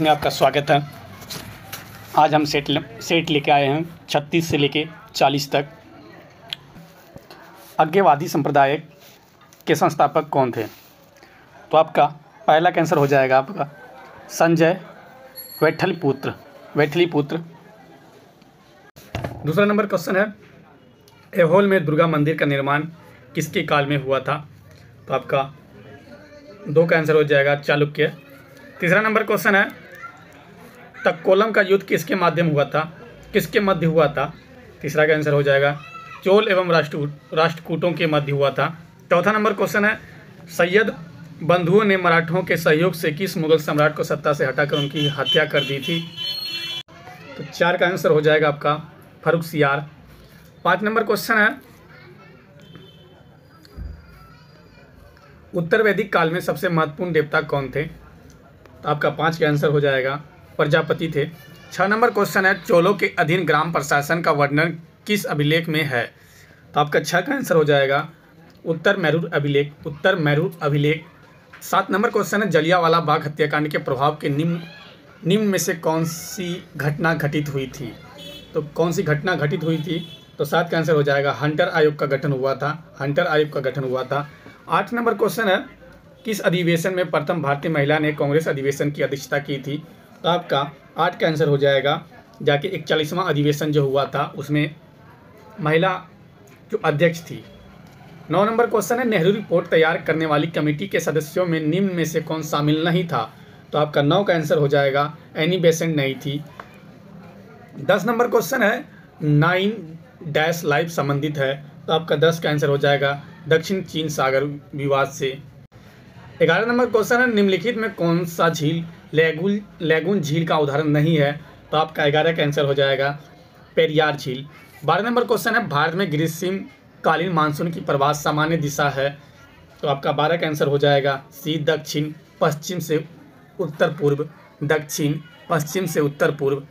Class में आपका स्वागत है। आज हम सेट लेके आए हैं 36 से लेके 40 तक। अज्ञेयवादी संप्रदाय के संस्थापक कौन थे? तो आपका पहला आंसर हो जाएगा आपका संजय वैठलीपुत्र। दूसरा नंबर क्वेश्चन है, ऐहोल में दुर्गा मंदिर का निर्माण किसके काल में हुआ था? तो आपका 2 का आंसर हो जाएगा चालुक्य। तीसरा नंबर क्वेश्चन है, तक्कोलम का युद्ध किसके मध्य हुआ था? तीसरा का आंसर हो जाएगा चोल एवं राष्ट्रकूटों के मध्य हुआ था। चौथा नंबर क्वेश्चन है, सैयद बंधुओं ने मराठों के सहयोग से किस मुगल सम्राट को सत्ता से हटाकर उनकी हत्या कर दी थी? तो 4 का आंसर हो जाएगा आपका फर्रुखसियार। 5 नंबर क्वेश्चन है, उत्तर वैदिक काल में सबसे महत्वपूर्ण देवता कौन थे? तो आपका 5 का आंसर हो जाएगा प्रजापति थे। 6 नंबर क्वेश्चन है, चोलों के अधीन ग्राम प्रशासन का वर्णन किस अभिलेख में है? तो आपका 6 का आंसर हो जाएगा उत्तर मैरूर अभिलेख। 7 नंबर क्वेश्चन है, जलियांवाला बाग हत्याकांड के प्रभाव के निम्न में से कौन सी घटना घटित हुई थी? तो कौन सी घटना घटित हुई थी? तो 7 का आंसर हो जाएगा हंटर आयोग का गठन हुआ था। 8 नंबर क्वेश्चन है, किस अधिवेशन में प्रथम भारतीय महिला ने कांग्रेस अधिवेशन की अध्यक्षता की थी? तो आपका 8 का आंसर हो जाएगा जाके 41वां अधिवेशन जो हुआ था उसमें महिला जो अध्यक्ष थी। 9 नंबर क्वेश्चन है, नेहरू रिपोर्ट तैयार करने वाली कमेटी के सदस्यों में निम्न में से कौन शामिल नहीं था? तो आपका 9 का आंसर हो जाएगा एनी बेसेंट नहीं थी। 10 नंबर क्वेश्चन है, 9 लाइफ संबंधित है। तो आपका 10 का आंसर हो जाएगा दक्षिण चीन सागर विवाद से। 11 नंबर क्वेश्चन है, निम्नलिखित में कौन सा झील लैगून झील का उदाहरण नहीं है? तो आपका 11 का आंसर हो जाएगा पेरियार झील। 12 नंबर क्वेश्चन है, भारत में ग्रीष्मकालीन मानसून की प्रवास सामान्य दिशा है। तो आपका 12 का आंसर हो जाएगा सी दक्षिण पश्चिम से उत्तर पूर्व।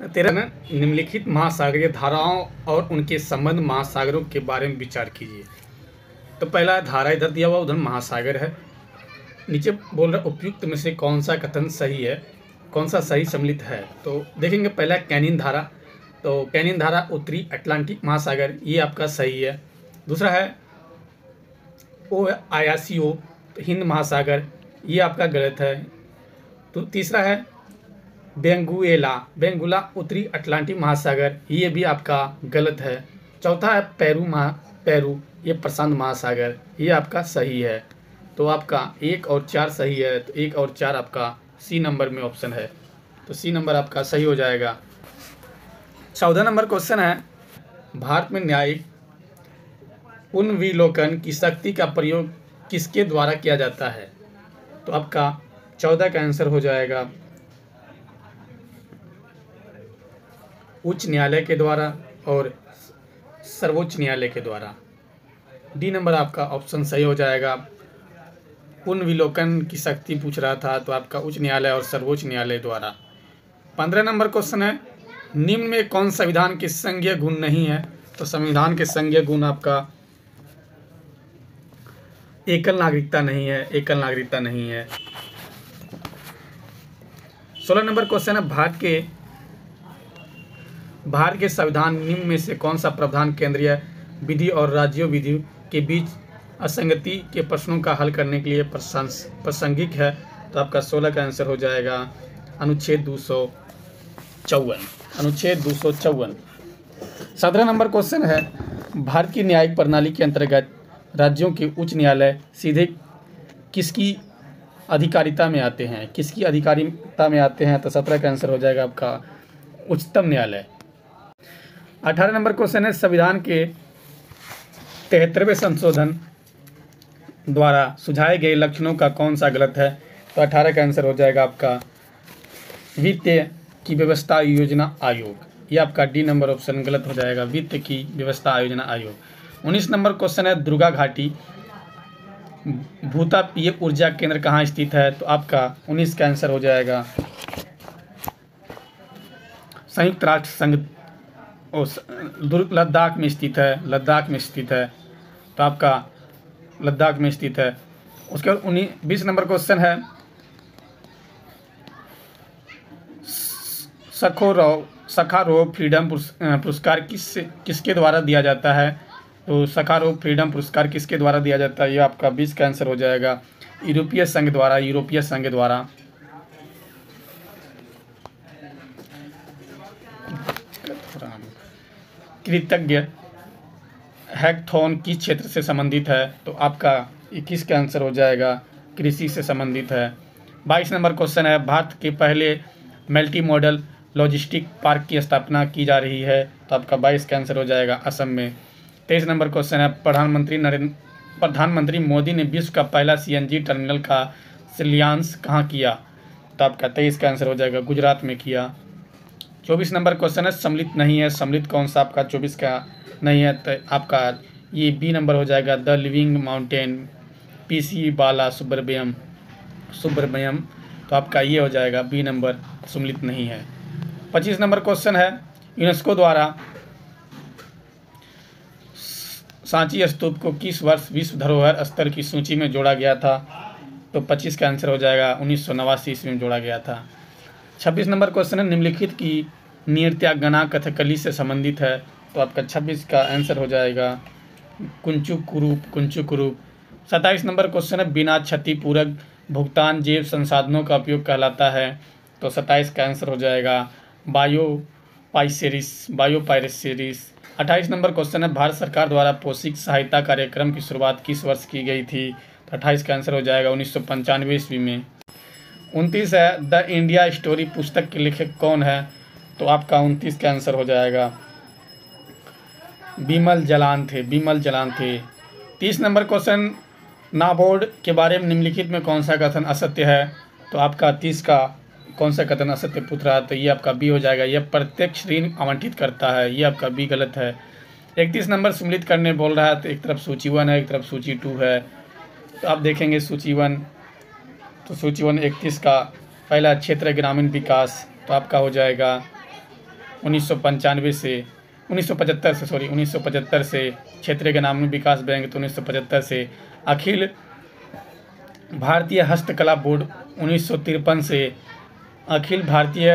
13 निम्नलिखित महासागरीय धाराओं और उनके संबंध महासागरों के बारे में विचार कीजिए। तो पहला धारा इधर दिया हुआ, उधर महासागर है। नीचे बोल रहा उपयुक्त में से कौन सा कथन सही है, कौन सा सही सम्मिलित है? तो देखेंगे पहला कैनिन धारा। तो कैनिन धारा उत्तरी अटलांटिक महासागर, ये आपका सही है। दूसरा है ओ आयासियो हिंद महासागर, ये आपका गलत है। तो तीसरा है बेंगुला उत्तरी अटलांटिक महासागर, ये भी आपका गलत है। चौथा है पेरू, ये प्रशांत महासागर, ये आपका सही है। तो आपका 1 और 4 सही है। तो 1 और 4 आपका सी नंबर में ऑप्शन है। तो सी नंबर आपका सही हो जाएगा। 14 नंबर क्वेश्चन है, भारत में न्यायिक पुनर्विलोकन की शक्ति का प्रयोग किसके द्वारा किया जाता है? तो आपका 14 का आंसर हो जाएगा उच्च न्यायालय के द्वारा और सर्वोच्च न्यायालय के द्वारा। डी नंबर आपका ऑप्शन सही हो जाएगा। पुनर्विलोकन की शक्ति पूछ रहा था, तो आपका उच्च न्यायालय और सर्वोच्च न्यायालय द्वारा। 15 नंबर क्वेश्चन है, निम्न में कौन संविधान के संघीय गुण नहीं है? तो संविधान के संघीय गुण आपका एकल नागरिकता नहीं है। 16 नंबर क्वेश्चन है, भारत के संविधान निम्न में से कौन सा प्रावधान केंद्रीय विधि और राज्य विधि के बीच असंगति के प्रश्नों का हल करने के लिए प्रासंगिक है? तो आपका 16 का आंसर हो जाएगा अनुच्छेद 254। 17 नंबर क्वेश्चन है, भारत की न्यायिक प्रणाली के अंतर्गत राज्यों के उच्च न्यायालय सीधे किसकी अधिकारिता में आते हैं? तो 17 का आंसर हो जाएगा आपका उच्चतम न्यायालय। 18 नंबर क्वेश्चन है, संविधान के 73वें संशोधन द्वारा सुझाए गए लक्षणों का कौन सा गलत है? तो 18 का आंसर हो जाएगा आपका वित्त की व्यवस्था योजना आयोग, ये आपका डी नंबर ऑप्शन गलत हो जाएगा, वित्त की व्यवस्था योजना आयोग। 19 नंबर क्वेश्चन है, दुर्गा घाटी भूतापीय ऊर्जा केंद्र कहाँ स्थित है? तो आपका 19 का आंसर हो जाएगा संयुक्त राष्ट्र संघ लद्दाख में स्थित है। तो आपका लद्दाख में स्थित है। उसके बाद 20 नंबर क्वेश्चन है, सखारोव फ्रीडम पुरस्कार किसके द्वारा दिया जाता है? तो सखारोव फ्रीडम पुरस्कार किसके द्वारा दिया जाता है? ये आपका 20 का आंसर हो जाएगा। यूरोपीय संघ द्वारा। कृतज्ञ हैकथॉन किस क्षेत्र से संबंधित है? तो आपका 21 का आंसर हो जाएगा, कृषि से संबंधित है। 22 नंबर क्वेश्चन है, भारत के पहले मल्टी मॉडल लॉजिस्टिक पार्क की स्थापना की जा रही है? तो आपका 22 का आंसर हो जाएगा, असम में। 23 नंबर क्वेश्चन है, प्रधानमंत्री मोदी ने विश्व का पहला CNG टर्मिनल का शिलान्यास कहाँ किया? तो आपका 23 का आंसर हो जाएगा, गुजरात में किया। 24 नंबर क्वेश्चन है, सम्मिलित नहीं है, सम्मिलित कौन सा? आपका 24 का नहीं है, तो आपका ये B नंबर हो जाएगा, द लिविंग माउंटेन, PC बाला सुब्रमण्यम। तो आपका ये हो जाएगा B नंबर, सम्मिलित नहीं है। 25 नंबर क्वेश्चन है, यूनेस्को द्वारा सांची स्तूप को किस वर्ष विश्व धरोहर स्थल की सूची में जोड़ा गया था? तो 25 का आंसर हो जाएगा, 1989 ईस्वी में जोड़ा गया था। 26 नंबर क्वेश्चन है, निम्नलिखित की नृत्यांगना कथकली से संबंधित है? तो आपका 26 का आंसर हो जाएगा, कुंचुकुरूप। 27 नंबर क्वेश्चन है, बिना क्षतिपूरक भुगतान जैव संसाधनों का उपयोग कहलाता है? तो 27 का आंसर हो जाएगा, बायोपायरेसिस। 28 नंबर क्वेश्चन है, भारत सरकार द्वारा पोषक सहायता कार्यक्रम की शुरुआत किस वर्ष की गई थी? तो 28 का आंसर हो जाएगा, 1995 ईस्वी में। 29 है, द इंडिया स्टोरी पुस्तक के लेखक कौन है? तो आपका 29 का आंसर हो जाएगा, बिमल जलान थे। 30 नंबर क्वेश्चन, नाबार्ड के बारे में निम्नलिखित में कौन सा कथन असत्य है? तो आपका 30 का कौन सा कथन असत्य पूछ रहा है? तो ये आपका B हो जाएगा, यह प्रत्यक्ष ऋण आवंटित करता है। ये आपका B गलत है। 31 नंबर, सम्मिलित करने बोल रहा है, तो एक तरफ सूची 1 है, एक तरफ सूची 2 है। तो आप देखेंगे सूची 1, तो सूची 1 31 का पहला क्षेत्र ग्रामीण विकास, तो आपका हो जाएगा 1975 से क्षेत्रीय ग्रामीण विकास बैंक, तो 1975 से। अखिल भारतीय हस्तकला बोर्ड 1953 से। अखिल भारतीय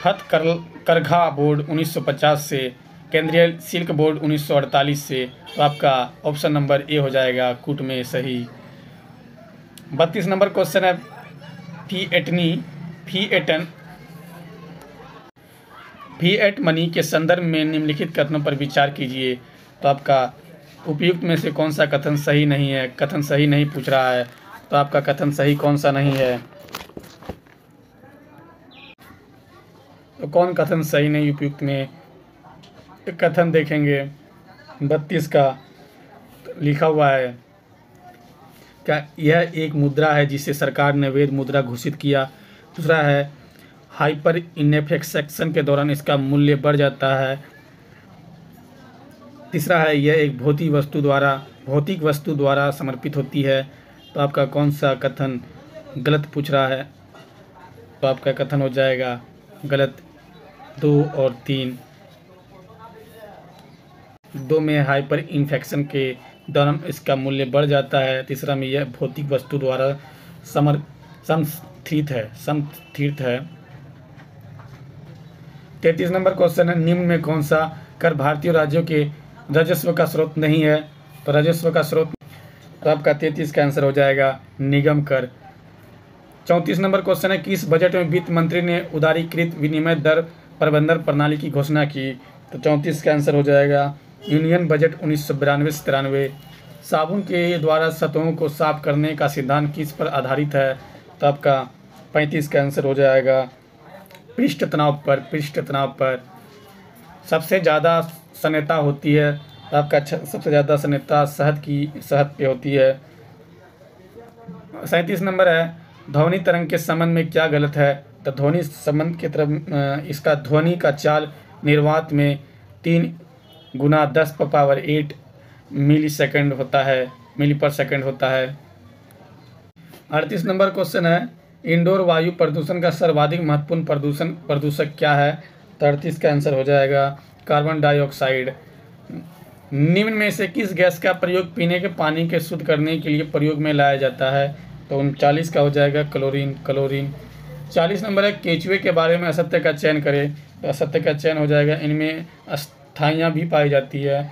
हथकरघा बोर्ड 1950 से। केंद्रीय सिल्क बोर्ड 1948 से। तो आपका ऑप्शन नंबर A हो जाएगा, कूट में सही। 32 नंबर क्वेश्चन है, फिएट मनी के संदर्भ में निम्नलिखित कथनों पर विचार कीजिए। तो आपका उपयुक्त में से कौन सा कथन सही नहीं है? कथन सही नहीं पूछ रहा है, तो आपका कथन सही कौन सा नहीं है? तो कौन कथन सही नहीं उपयुक्त में? कथन देखेंगे 32 का लिखा हुआ है, क्या यह एक मुद्रा है जिसे सरकार ने वैध मुद्रा घोषित किया? दूसरा है, हाइपर इन्फ्लेशन के दौरान इसका मूल्य बढ़ जाता है। तीसरा है, यह एक भौतिक वस्तु द्वारा समर्पित होती है। तो आपका कौन सा कथन गलत पूछ रहा है? तो आपका कथन हो जाएगा गलत, 2 और 3। 2 में हाइपर इन्फ्लेशन के दौरान इसका मूल्य बढ़ जाता है। तीसरा में यह भौतिक वस्तु द्वारा समर्थित है। 33 नंबर क्वेश्चन है, निम्न में कौन सा कर भारतीय राज्यों के राजस्व का स्रोत नहीं है? तो राजस्व का स्रोत, तो आपका 33 का आंसर हो जाएगा, निगम कर। 34 नंबर क्वेश्चन है, किस बजट में वित्त मंत्री ने उदारीकृत विनिमय दर प्रबंधन प्रणाली की घोषणा की? तो 34 का आंसर हो जाएगा, यूनियन बजट 1992-93। साबुन के द्वारा सतहों को साफ करने का सिद्धांत किस पर आधारित है? तो आपका 35 का आंसर हो जाएगा, पृष्ठ तनाव पर। सबसे ज़्यादा सन्यता होती है, तो आपका सबसे ज़्यादा सन्यता शहद पे होती है। 37 नंबर है, ध्वनि तरंग के संबंध में क्या गलत है? तो ध्वनि संबंध की तरफ इसका ध्वनि का चाल निर्वात में 3 × 10⁸ मिली पर सेकंड होता है। 38 नंबर क्वेश्चन है, इंडोर वायु प्रदूषण का सर्वाधिक महत्वपूर्ण प्रदूषक क्या है? तो 38 का आंसर हो जाएगा, कार्बन डाइऑक्साइड। निम्न में से किस गैस का प्रयोग पीने के पानी के शुद्ध करने के लिए प्रयोग में लाया जाता है? तो 39 का हो जाएगा, क्लोरीन। 40 नंबर है केचुए के बारे में असत्य का चयन करें। तो असत्य का चयन हो जाएगा, इनमें अस्थाइयाँ भी पाई जाती है।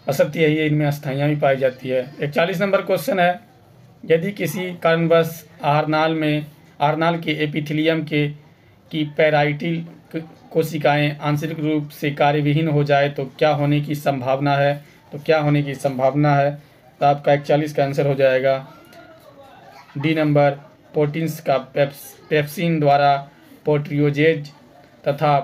असत्य यही है, इनमें अस्थाइयाँ भी पाई जाती है। 41 नंबर क्वेश्चन है, यदि किसी कारणवश आरनाल के एपिथेलियम की पैराइटल कोशिकाएं आंशिक रूप से कार्यविहीन हो जाए तो क्या होने की संभावना है? तो क्या होने की संभावना है? तो आपका 41 का आंसर हो जाएगा डी नंबर, प्रोटीन्स का पेप्सिन द्वारा प्रोटियोजेज तथा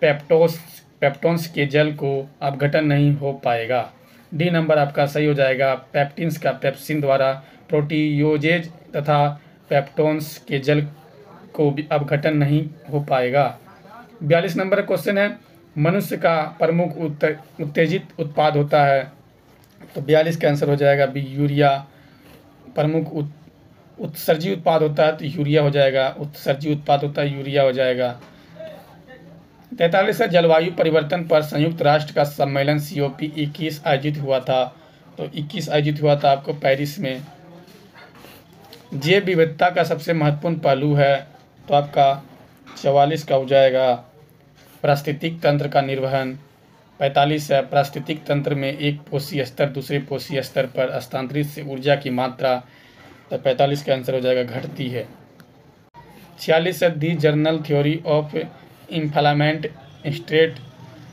पेप्टोन्स के जल को अपघटन नहीं हो पाएगा। डी नंबर आपका सही हो जाएगा, पेप्टिन्स का पेप्सिन द्वारा प्रोटियोजेज तथा पेप्टोन्स के जल को अपघटन नहीं हो पाएगा। 42 नंबर क्वेश्चन है, मनुष्य का प्रमुख उत्तेजित उत्पाद होता है। तो 42 का आंसर हो जाएगा बी, यूरिया। प्रमुख उत्सर्जी उत्पाद होता है तो यूरिया हो जाएगा, उत्सर्जी उत्पाद होता है यूरिया हो जाएगा। 43 है, जलवायु परिवर्तन पर संयुक्त राष्ट्र का सम्मेलन COP 21 आयोजित हुआ था। तो 21 आयोजित हुआ था आपको पेरिस में। जैव विविधता का सबसे महत्वपूर्ण पहलू है। तो आपका 44 का हो जाएगा पारिस्थितिक तंत्र का निर्वहन। 45 है, पारिस्थितिक तंत्र में एक पोषी स्तर दूसरे पोषी स्तर पर स्थानांतरित से ऊर्जा की मात्रा। तो 45 का आंसर हो जाएगा घटती है। 46 है, the general theory of employment स्टेट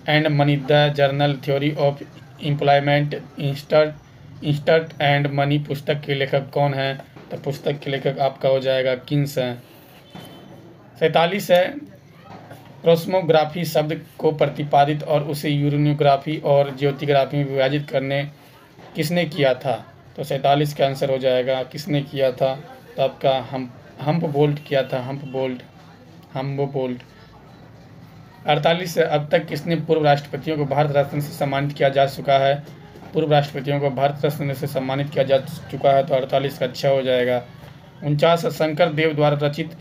and money. The general theory of employment interest and money पुस्तक के लेखक कौन है? तो पुस्तक के लेखक आपका हो जाएगा किन्स हैं। 47 है, कॉस्मोग्राफी शब्द को प्रतिपादित और उसे यूरेनियोग्राफी और ज्योतिग्राफी में विभाजित करने किसने किया था? तो 47 का आंसर हो जाएगा किसने किया था? तो आपका हम्बोल्ट किया था, हम्बोल्ट। 48 है, अब तक किसने पूर्व राष्ट्रपतियों को भारत रत्न से सम्मानित किया जा चुका है? पूर्व राष्ट्रपतियों को भारत रत्न से सम्मानित किया जा चुका है। तो 48 का अच्छा हो जाएगा। 49 शंकर देव द्वारा रचित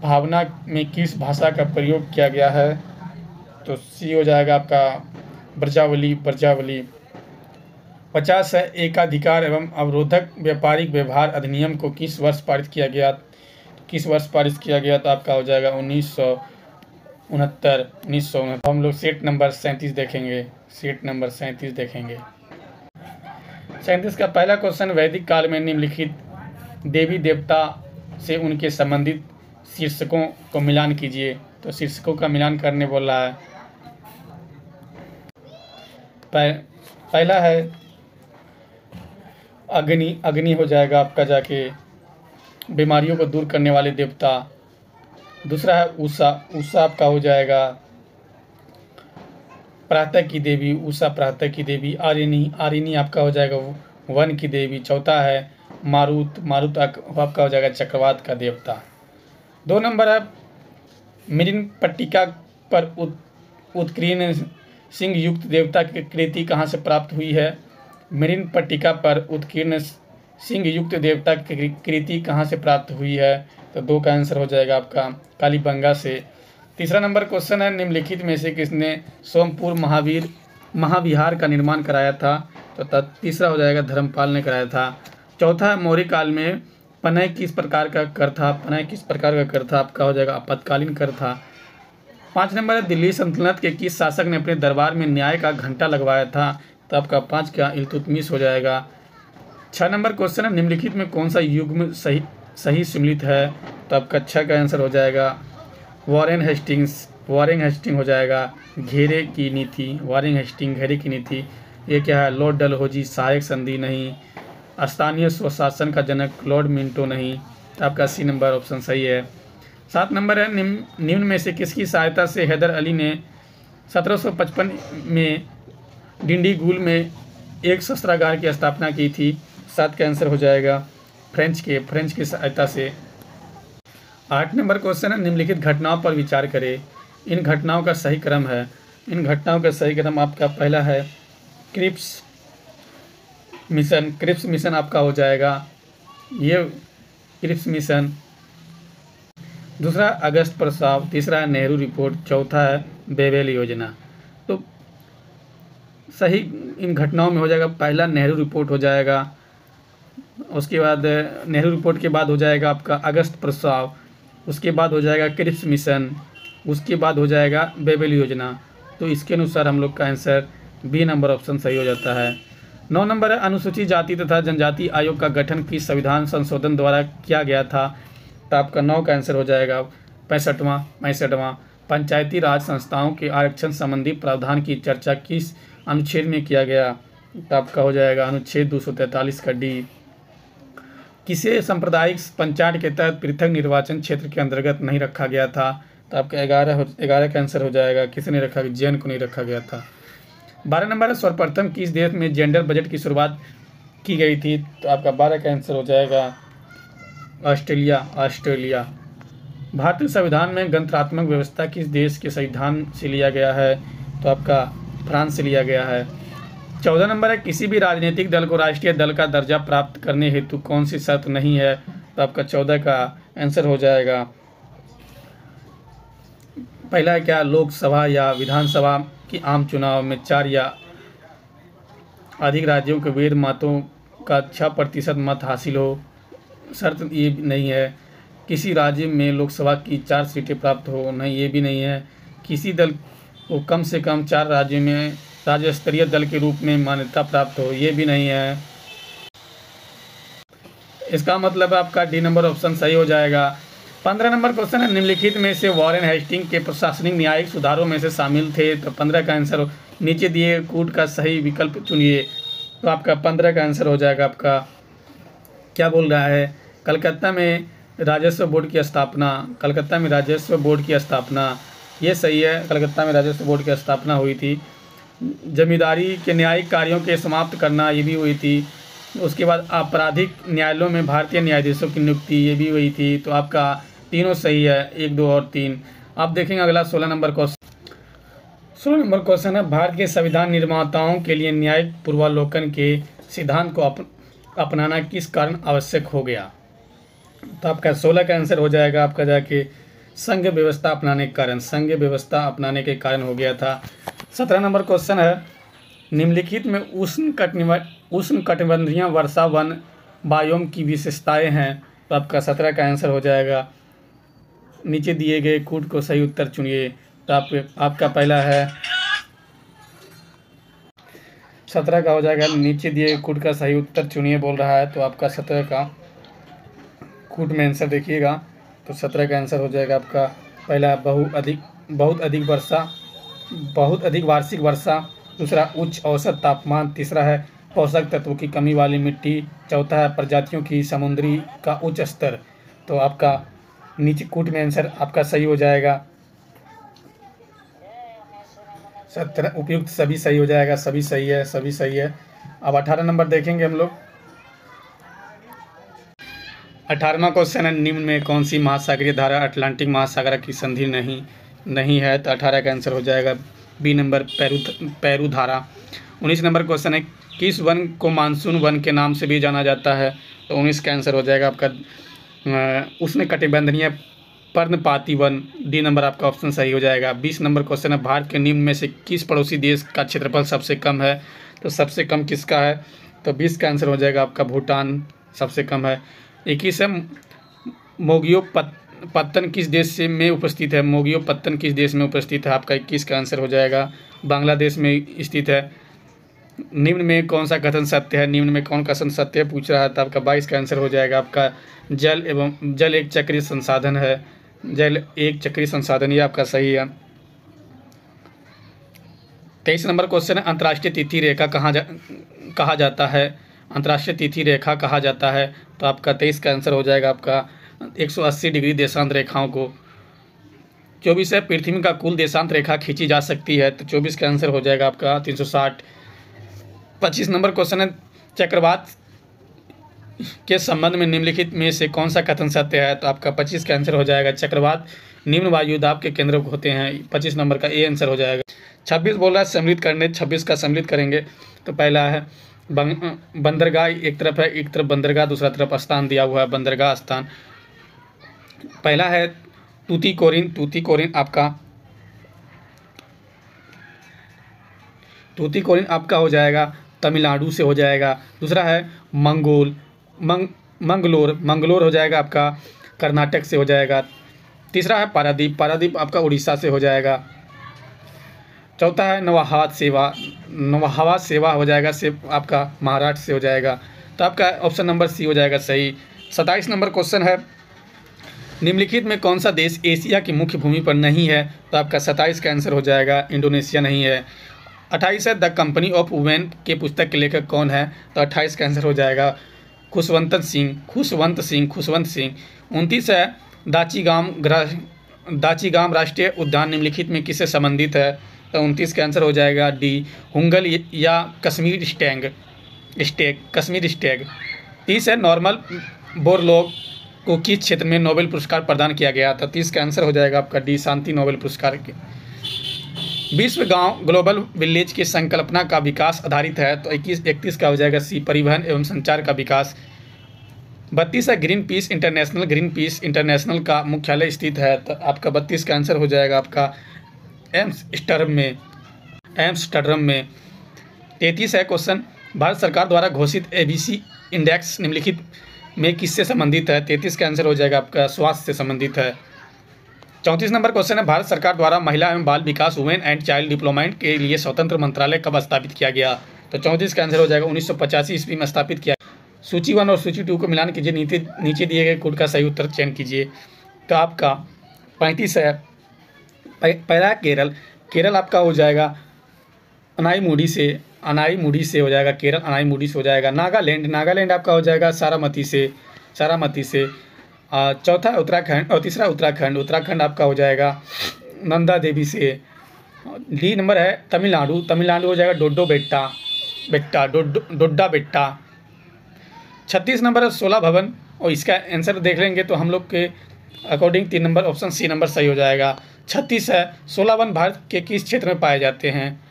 भावना में किस भाषा का प्रयोग किया गया है? तो सी हो जाएगा आपका ब्रजावली। 50 है, एकाधिकार एवं अवरोधक व्यापारिक व्यवहार अधिनियम को किस वर्ष पारित किया गया? तो आपका हो जाएगा 1969। हम लोग सेट नंबर 37 देखेंगे। 37 का पहला क्वेश्चन, वैदिक काल में निम्नलिखित देवी देवता से उनके संबंधित शीर्षकों को मिलान कीजिए। तो शीर्षकों का मिलान करने बोल रहा है। पहला है अग्नि हो जाएगा आपका जाके बीमारियों को दूर करने वाले देवता। दूसरा है उषा आपका हो जाएगा प्रातः की देवी, उषा प्रातः की देवी। आरिनी आपका हो जाएगा वन की देवी। चौथा है मारुत आपका हो जाएगा चक्रवात का देवता। 2 नंबर है, मिरिन पट्टिका पर उत्कीर्ण सिंह युक्त देवता की कृति कहाँ से प्राप्त हुई है? मिरिन पट्टिका पर उत्कीर्ण सिंह युक्त देवता की कृति कहाँ से प्राप्त हुई है? तो 2 का आंसर हो जाएगा आपका कालीबंगा से। तीसरा नंबर क्वेश्चन है, निम्नलिखित में से किसने सोमपुर महाविहार का निर्माण कराया था? तो तीसरा हो जाएगा धर्मपाल ने कराया था। चौथा, मौर्य काल में पनय किस प्रकार का कर था? आपका हो जाएगा आपातकालीन कर था। 5 नंबर है, दिल्ली सल्तनत के किस शासक ने अपने दरबार में न्याय का घंटा लगवाया था? तो आपका 5 का इल्तुतमिश हो जाएगा। 6 नंबर क्वेश्चन है, निम्नलिखित में कौन सा युग्म सही सम्मिलित है? तो आपका 6 का आंसर हो जाएगा वॉरेन हेस्टिंग्स हो जाएगा घेरे की नीति। घेरे की नीति ये क्या है? लॉर्ड डलहौजी। सहायक संधि नहीं। स्थानीय स्वशासन का जनक लॉर्ड मिंटो नहीं। तो आपका सी नंबर ऑप्शन सही है। 7 नंबर है, निम्न में से किसकी सहायता से हैदर अली ने 1755 में डिंडीगुल में एक शस्त्रागार की स्थापना की थी? 7 का आंसर हो जाएगा फ्रेंच की सहायता से। 8 नंबर क्वेश्चन है, निम्नलिखित घटनाओं पर विचार करें। इन घटनाओं का सही क्रम आपका पहला है क्रिप्स मिशन आपका हो जाएगा ये क्रिप्स मिशन। दूसरा अगस्त प्रस्ताव। तीसरा है नेहरू रिपोर्ट। चौथा है बेबेल योजना। तो सही इन घटनाओं में हो जाएगा पहला नेहरू रिपोर्ट हो जाएगा। उसके बाद नेहरू रिपोर्ट के बाद हो जाएगा आपका अगस्त प्रस्ताव। उसके बाद हो जाएगा क्रिप्स मिशन, उसके बाद हो जाएगा बेबल योजना। तो इसके अनुसार हम लोग का आंसर बी नंबर ऑप्शन सही हो जाता है। 9 नंबर है, अनुसूचित जाति तथा जनजाति आयोग का गठन किस संविधान संशोधन द्वारा किया गया था? तो आपका 9 का आंसर हो जाएगा 65वां। पंचायती राज संस्थाओं के आरक्षण संबंधी प्रावधान की चर्चा किस अनुच्छेद में किया गया? तो आपका हो जाएगा अनुच्छेद 243 का डी। किसे सांप्रदायिक पंचायत के तहत पृथक निर्वाचन क्षेत्र के अंतर्गत नहीं रखा गया था? तो आपका 11 का आंसर हो जाएगा, किसे नहीं रखा? जैन को नहीं रखा गया था। 12 नंबर है, सर्वप्रथम किस देश में जेंडर बजट की शुरुआत की गई थी? तो आपका 12 का आंसर हो जाएगा ऑस्ट्रेलिया। भारतीय संविधान में गणतंत्रात्मक व्यवस्था किस देश के संविधान से लिया गया है? तो आपका फ्रांस से लिया गया है। 14 नंबर है, किसी भी राजनीतिक दल को राष्ट्रीय दल का दर्जा प्राप्त करने हेतु कौन सी शर्त नहीं है? तो आपका 14 का आंसर हो जाएगा, पहला है क्या, लोकसभा या विधानसभा की आम चुनाव में 4 या अधिक राज्यों के वेद मतों का 6% मत हासिल हो। शर्त ये भी नहीं है। किसी राज्य में लोकसभा की 4 सीटें प्राप्त हो, नहीं ये भी नहीं है। किसी दल को कम से कम 4 राज्यों में राज्य स्तरीय दल के रूप में मान्यता प्राप्त हो, ये भी नहीं है। इसका मतलब आपका डी नंबर ऑप्शन सही हो जाएगा। 15 नंबर क्वेश्चन है, निम्नलिखित में से वॉरेन हेस्टिंग के प्रशासनिक न्यायिक सुधारों में से शामिल थे? तो 15 का आंसर नीचे दिए कूट का सही विकल्प चुनिए। तो आपका 15 का आंसर हो जाएगा, आपका क्या बोल रहा है, कलकत्ता में राजस्व बोर्ड की स्थापना। कलकत्ता में राजस्व बोर्ड की स्थापना, ये सही है, कलकत्ता में राजस्व बोर्ड की स्थापना हुई थी। जमींदारी के न्यायिक कार्यों के समाप्त करना, ये भी हुई थी। उसके बाद आपराधिक न्यायालयों में भारतीय न्यायाधीशों की नियुक्ति, ये भी हुई थी। तो आपका तीनों सही है, 1, 2 और 3। आप देखेंगे अगला 16 नंबर क्वेश्चन है, भारत के संविधान निर्माताओं के लिए न्यायिक पूर्वावलोकन के सिद्धांत को अपनाना किस कारण आवश्यक हो गया? तो आपका 16 का आंसर हो जाएगा, आपका जाके संघ व्यवस्था अपनाने के कारण, संघ व्यवस्था अपनाने के कारण हो गया था। 17 नंबर क्वेश्चन है, निम्नलिखित में उष्णकटिबंधीय वर्षा वन बायोम की विशेषताएं हैं? तो आपका 17 का आंसर हो जाएगा, नीचे दिए गए कूट को सही उत्तर चुनिए। तो आपका पहला है 17 का हो जाएगा, नीचे दिए कूट का सही उत्तर चुनिए बहुत रहा है। तो आपका 17 का कूट में आंसर देखिएगा। तो 17 का आंसर हो जाएगा आपका पहला बहुत अधिक वार्षिक वर्षा, दूसरा उच्च औसत तापमान, तीसरा है पोषक तत्वों की कमी वाली मिट्टी, चौथा है प्रजातियों की समुद्री का उच्च स्तर। तो आपका नीचे कूट में आंसर आपका सही हो जाएगा, 17 उपयुक्त सभी सही हो जाएगा, सभी सही है। अब 18 नंबर देखेंगे हम लोग। 18वां क्वेश्चन है, निम्न में कौन सी महासागरीय धारा अटलांटिक महासागर की संधि नहीं है? तो 18 का आंसर हो जाएगा बी नंबर पेरू धारा। 19 नंबर क्वेश्चन है, किस वन को मानसून वन के नाम से भी जाना जाता है? तो 19 का आंसर हो जाएगा आपका उष्णकटिबंधीय पर्णपाती वन, डी नंबर आपका ऑप्शन सही हो जाएगा। 20 नंबर क्वेश्चन है, भारत के निम्न में से किस पड़ोसी देश का क्षेत्रफल सबसे कम है? तो सबसे कम किसका है? तो 20 का आंसर हो जाएगा आपका भूटान सबसे कम है। 21 है, मोगियो पत्तन किस देश में उपस्थित है? मोगियो पत्तन किस देश में उपस्थित है? आपका 21 का आंसर हो जाएगा बांग्लादेश में स्थित है। निम्न में कौन सा कथन सत्य है? निम्न में कौन कथन सत्य है पूछ रहा है। तो आपका 22 का आंसर हो जाएगा आपका जल एक चक्रीय संसाधन है, जल एक चक्रीय संसाधन, ये आपका सही है। 23 नंबर क्वेश्चन है, अंतर्राष्ट्रीय तिथि रेखा कहा जाता है? अंतर्राष्ट्रीय तिथि रेखा कहा जाता है? तो आपका 23 का आंसर हो जाएगा आपका 180 डिग्री देशांत रेखाओं को। 24 है, पृथ्वी का कुल देशांत रेखा खींची जा सकती है? तो 24 का आंसर हो जाएगा आपका 360। 25 नंबर क्वेश्चन है, चक्रवात के संबंध में निम्नलिखित में से कौन सा कथन सत्य है? तो आपका 25 का आंसर हो जाएगा चक्रवात निम्न वायु दाब के केंद्र होते हैं। 25 नंबर का ए आंसर हो जाएगा। 26 बोल रहा है सम्मिलित करने, 26 का सम्मिलित करेंगे। तो पहला है बंदरगाह, एक तरफ बंदरगाह, दूसरा तरफ स्थान दिया हुआ है बंदरगाह स्थान। पहला है तूतीकोरिन आपका हो जाएगा तमिलनाडु से हो जाएगा। दूसरा है मंगलोर हो जाएगा आपका कर्नाटक से हो जाएगा। तीसरा है पारादीप, पारादीप आपका उड़ीसा से हो जाएगा। चौथा है नवाहात सेवा, नवाहात सेवा हो जाएगा से आपका महाराष्ट्र से हो जाएगा। तो आपका ऑप्शन नंबर सी हो जाएगा सही। 27 नंबर क्वेश्चन है, निम्नलिखित में कौन सा देश एशिया की मुख्य भूमि पर नहीं है? तो आपका 27 का आंसर हो जाएगा इंडोनेशिया नहीं है। 28 है, द कंपनी ऑफ वुमेन के पुस्तक के लेखक कौन है? तो 28 का आंसर हो जाएगा खुशवंत सिंह। 29 है, दाचीगाम राष्ट्रीय उद्यान निम्नलिखित में किससे संबंधित है? तो 29 का आंसर हो जाएगा डी, हुंगल या कश्मीर स्टेग। 30 है, नॉर्मल बोरलॉग को किस क्षेत्र में नोबेल पुरस्कार प्रदान किया गया था? 30 का आंसर हो जाएगा आपका डी, शांति नोबेल पुरस्कार के। विश्व गांव ग्लोबल विलेज की संकल्पना का विकास आधारित है? तो 31 का हो जाएगा सी, परिवहन एवं संचार का विकास। 32 है, ग्रीन पीस इंटरनेशनल का मुख्यालय स्थित है? तो आपका 32 का आंसर हो जाएगा आपका एम्स्टर्डम में। 33 है क्वेश्चन, भारत सरकार द्वारा घोषित ABC इंडेक्स निम्नलिखित में किससे संबंधित है? 33 का आंसर हो जाएगा आपका स्वास्थ्य से संबंधित है। 34 नंबर क्वेश्चन है, भारत सरकार द्वारा महिला एवं बाल विकास वुमेन एंड चाइल्ड डेवलपमेंट के लिए स्वतंत्र मंत्रालय कब स्थापित किया गया? तो 34 का आंसर हो जाएगा 1985 ईस्वी में स्थापित किया। सूची 1 और सूची 2 को मिलान कीजिए, नीचे दिए गए कोड का सही उत्तर चयन कीजिए। तो आपका 35 है, पहला केरल आपका हो जाएगा अनाईमुडी से हो जाएगा केरल, अनाईमुडी से हो जाएगा। नागालैंड आपका हो जाएगा सारामती से। चौथा उत्तराखंड और तीसरा उत्तराखंड आपका हो जाएगा नंदा देवी से। डी नंबर है तमिलनाडु हो जाएगा डोड्डा बेट्टा। 36 नंबर है 16 भवन, और इसका आंसर देख लेंगे तो हम लोग के according 3 number option C number सही हो जाएगा। 36 है, 16 वन भारत के किस क्षेत्र में पाए जाते हैं?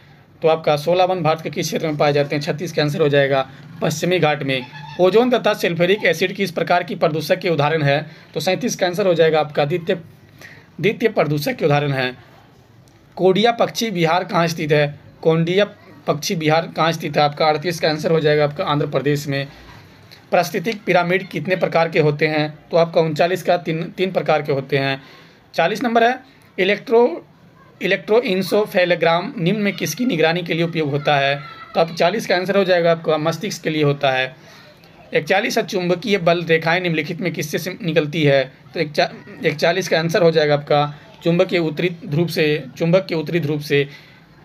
तो आपका 16 वन भारत के किस क्षेत्र में पाए जाते हैं? 36 का आंसर हो जाएगा पश्चिमी घाट में। ओजोन तथा सल्फ्यूरिक एसिड किस प्रकार की प्रदूषक के उदाहरण है? तो 37 का आंसर हो जाएगा आपका द्वितीय प्रदूषक के उदाहरण है। कोडिया पक्षी विहार कहाँ स्थित है? कोंडिया पक्षी विहार कहाँ स्थित है? आपका 38 का आंसर हो जाएगा आपका आंध्र प्रदेश में। प्राकृतिक पिरामिड कितने प्रकार के होते हैं? तो आपका 39 का तीन प्रकार के होते हैं। 40 नंबर है, इलेक्ट्रोइंसोफेलोग्राम निम्न में किसकी निगरानी के लिए उपयोग होता है? तो आप 40 का आंसर हो जाएगा आपका मस्तिष्क के लिए होता है। 41 है, चुंबकीय बल रेखाएं निम्नलिखित में किससे निकलती है? तो 41 का आंसर हो जाएगा आपका चुंबक के उत्तरी ध्रुव से।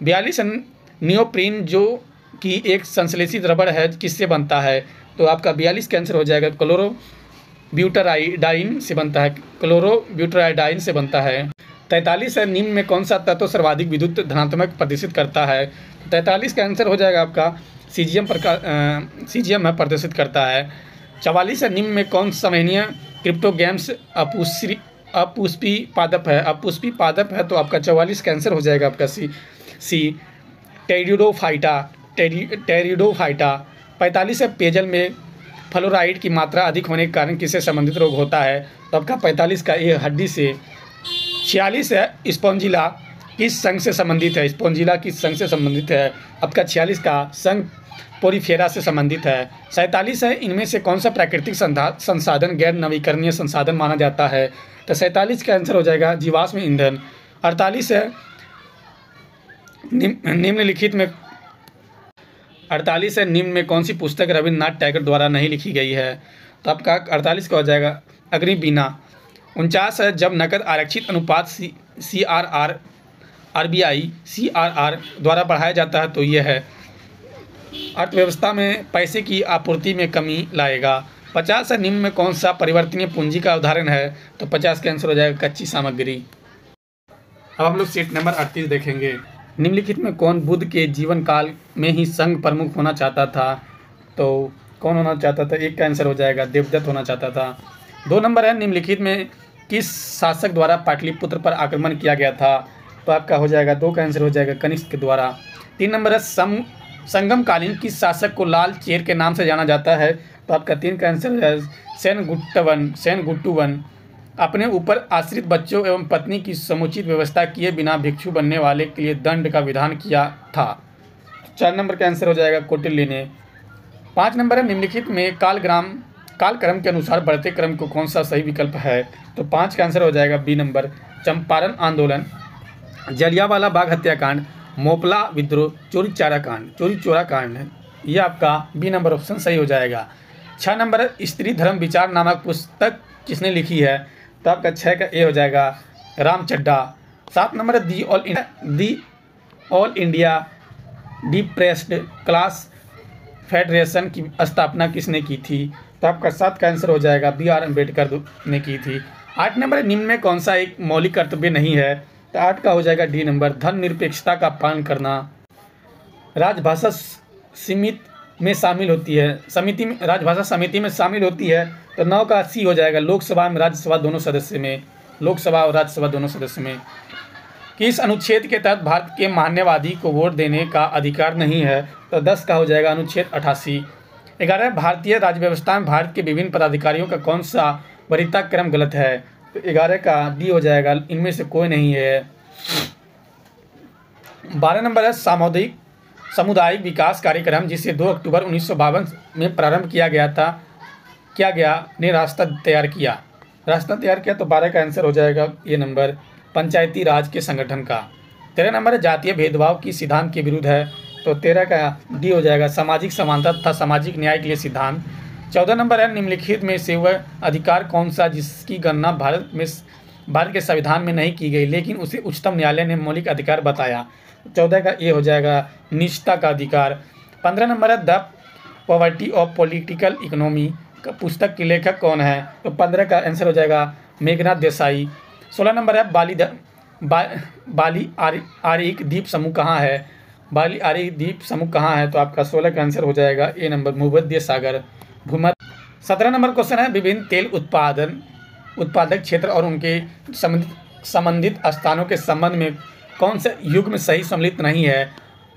42 है, नियोप्रीन जो कि एक संश्लेषित रबड़ है किससे बनता है? तो आपका 42 का आंसर हो जाएगा क्लोरोब्यूटाराइडाइन से बनता है। 43 है, निम्न में कौन सा तत्व सर्वाधिक विद्युत धनात्मक प्रदर्शित करता है? 43 का आंसर हो जाएगा आपका सीजियम में प्रदर्शित करता है। 44 है, निम्न में कौन संवहनीय क्रिप्टोगैम्स अपुष्पी पादप है? तो आपका 44 का आंसर हो जाएगा आपका सी टेरिडोफाइटा। 45 है, पेयजल में फ्लोराइड की मात्रा अधिक होने के कारण किससे संबंधित रोग होता है? तो आपका 45 का ये हड्डी से। 46 है, स्पॉन्जिला किस संघ से संबंधित है? आपका 46 का संघ पोरीफेरा से संबंधित है। 47 है, इनमें से कौन सा प्राकृतिक संसाधन गैर नवीकरणीय संसाधन माना जाता है? तो 47 का आंसर हो जाएगा जीवाश्म ईंधन। 48 है, निम्न में कौन सी पुस्तक रविन्द्रनाथ टैगोर द्वारा नहीं लिखी गई है? तो आपका 48 का हो जाएगा अग्निवीणा। 49 है, जब नकद आरक्षित अनुपात CRR द्वारा बढ़ाया जाता है तो यह है अर्थव्यवस्था में पैसे की आपूर्ति में कमी लाएगा। 50 है, निम्न में कौन सा परिवर्तनीय पूंजी का उदाहरण है? तो 50 का आंसर हो जाएगा कच्ची सामग्री। अब हम लोग सीट नंबर 38 देखेंगे। निम्नलिखित में कौन बुद्ध के जीवन काल में ही संघ प्रमुख होना चाहता था? तो कौन होना चाहता था? एक का आंसर हो जाएगा देवदत्त होना चाहता था। 2 नंबर है, निम्नलिखित में किस शासक द्वारा पाटलिपुत्र पर आक्रमण किया गया था? तो आपका हो जाएगा 2 का आंसर हो जाएगा कनिष्क के द्वारा। 3 नंबर है, संगमकालीन किस शासक को लाल चेर के नाम से जाना जाता है? तो आपका 3 का आंसर है सेनगुट्टुवन। अपने ऊपर आश्रित बच्चों एवं पत्नी की समुचित व्यवस्था किए बिना भिक्षु बनने वाले के लिए दंड का विधान किया था। 4 नंबर का आंसर हो जाएगा कौटिल्य ने। 5 नंबर है, निम्नलिखित में कालक्रम के अनुसार बढ़ते क्रम को कौन सा सही विकल्प है? तो 5 का आंसर हो जाएगा बी नंबर। चंपारण आंदोलन, जलियांवाला बाग हत्याकांड, मोपला विद्रोह, चोरी चोरा कांड है। ये आपका बी नंबर ऑप्शन सही हो जाएगा। 6 नंबर है स्त्री धर्म विचार नामक पुस्तक किसने लिखी है? तो आपका 6 का ए हो जाएगा राम चड्ढा। 7 नंबर है the all India depressed class federation की स्थापना किसने की थी? तो आपका 7 का आंसर हो जाएगा बी आर अम्बेडकर ने की थी। 8 नंबर है निम्न में कौन सा एक मौलिक कर्तव्य नहीं है? तो 8 का हो जाएगा डी नंबर धर्मनिरपेक्षता का पालन करना। राजभाषा समिति में शामिल होती है, राजभाषा समिति में शामिल होती है। तो 9 का सी हो जाएगा लोकसभा में राज्यसभा दोनों सदस्य में, लोकसभा और राज्यसभा दोनों सदस्य में। किस अनुच्छेद के तहत भारत के मान्यवादी को वोट देने का अधिकार नहीं है? तो 10 का हो जाएगा अनुच्छेद 88। 11 भारतीय राज्य व्यवस्था में भारत के विभिन्न पदाधिकारियों का कौन सा वरीयता क्रम गलत है? तो 11 का डी हो जाएगा इनमें से कोई नहीं है। 12 नंबर है सामुदायिक विकास कार्यक्रम जिसे 2 अक्टूबर 1952 में प्रारंभ किया गया ने रास्ता तैयार किया। तो 12 का आंसर हो जाएगा ये नंबर पंचायती राज के संगठन का। 13 नंबर है जातीय भेदभाव की सिद्धांत के विरुद्ध है। तो 13 का डी हो जाएगा सामाजिक समानता तथा सामाजिक न्याय के लिए सिद्धांत। 14 नंबर है निम्नलिखित में से वह अधिकार कौन सा जिसकी गणना भारत के संविधान में नहीं की गई लेकिन उसे उच्चतम न्यायालय ने मौलिक अधिकार बताया? 14 का ए हो जाएगा निजता का अधिकार। 15 नंबर है the poverty of political economy का पुस्तक के लेखक कौन है? तो 15 का आंसर हो जाएगा मेघनाथ देसाई। 16 नंबर है बाली आर्यिक द्वीप समूह कहाँ है? बाली आर्यिक द्वीप समूह कहाँ है? तो आपका 16 का आंसर हो जाएगा ए नंबर भूमध्य सागर भूमध्य। 17 नंबर क्वेश्चन है विभिन्न तेल उत्पादक क्षेत्र और उनके संबंधित स्थानों के संबंध में कौन से युग में सही सम्मिलित नहीं है?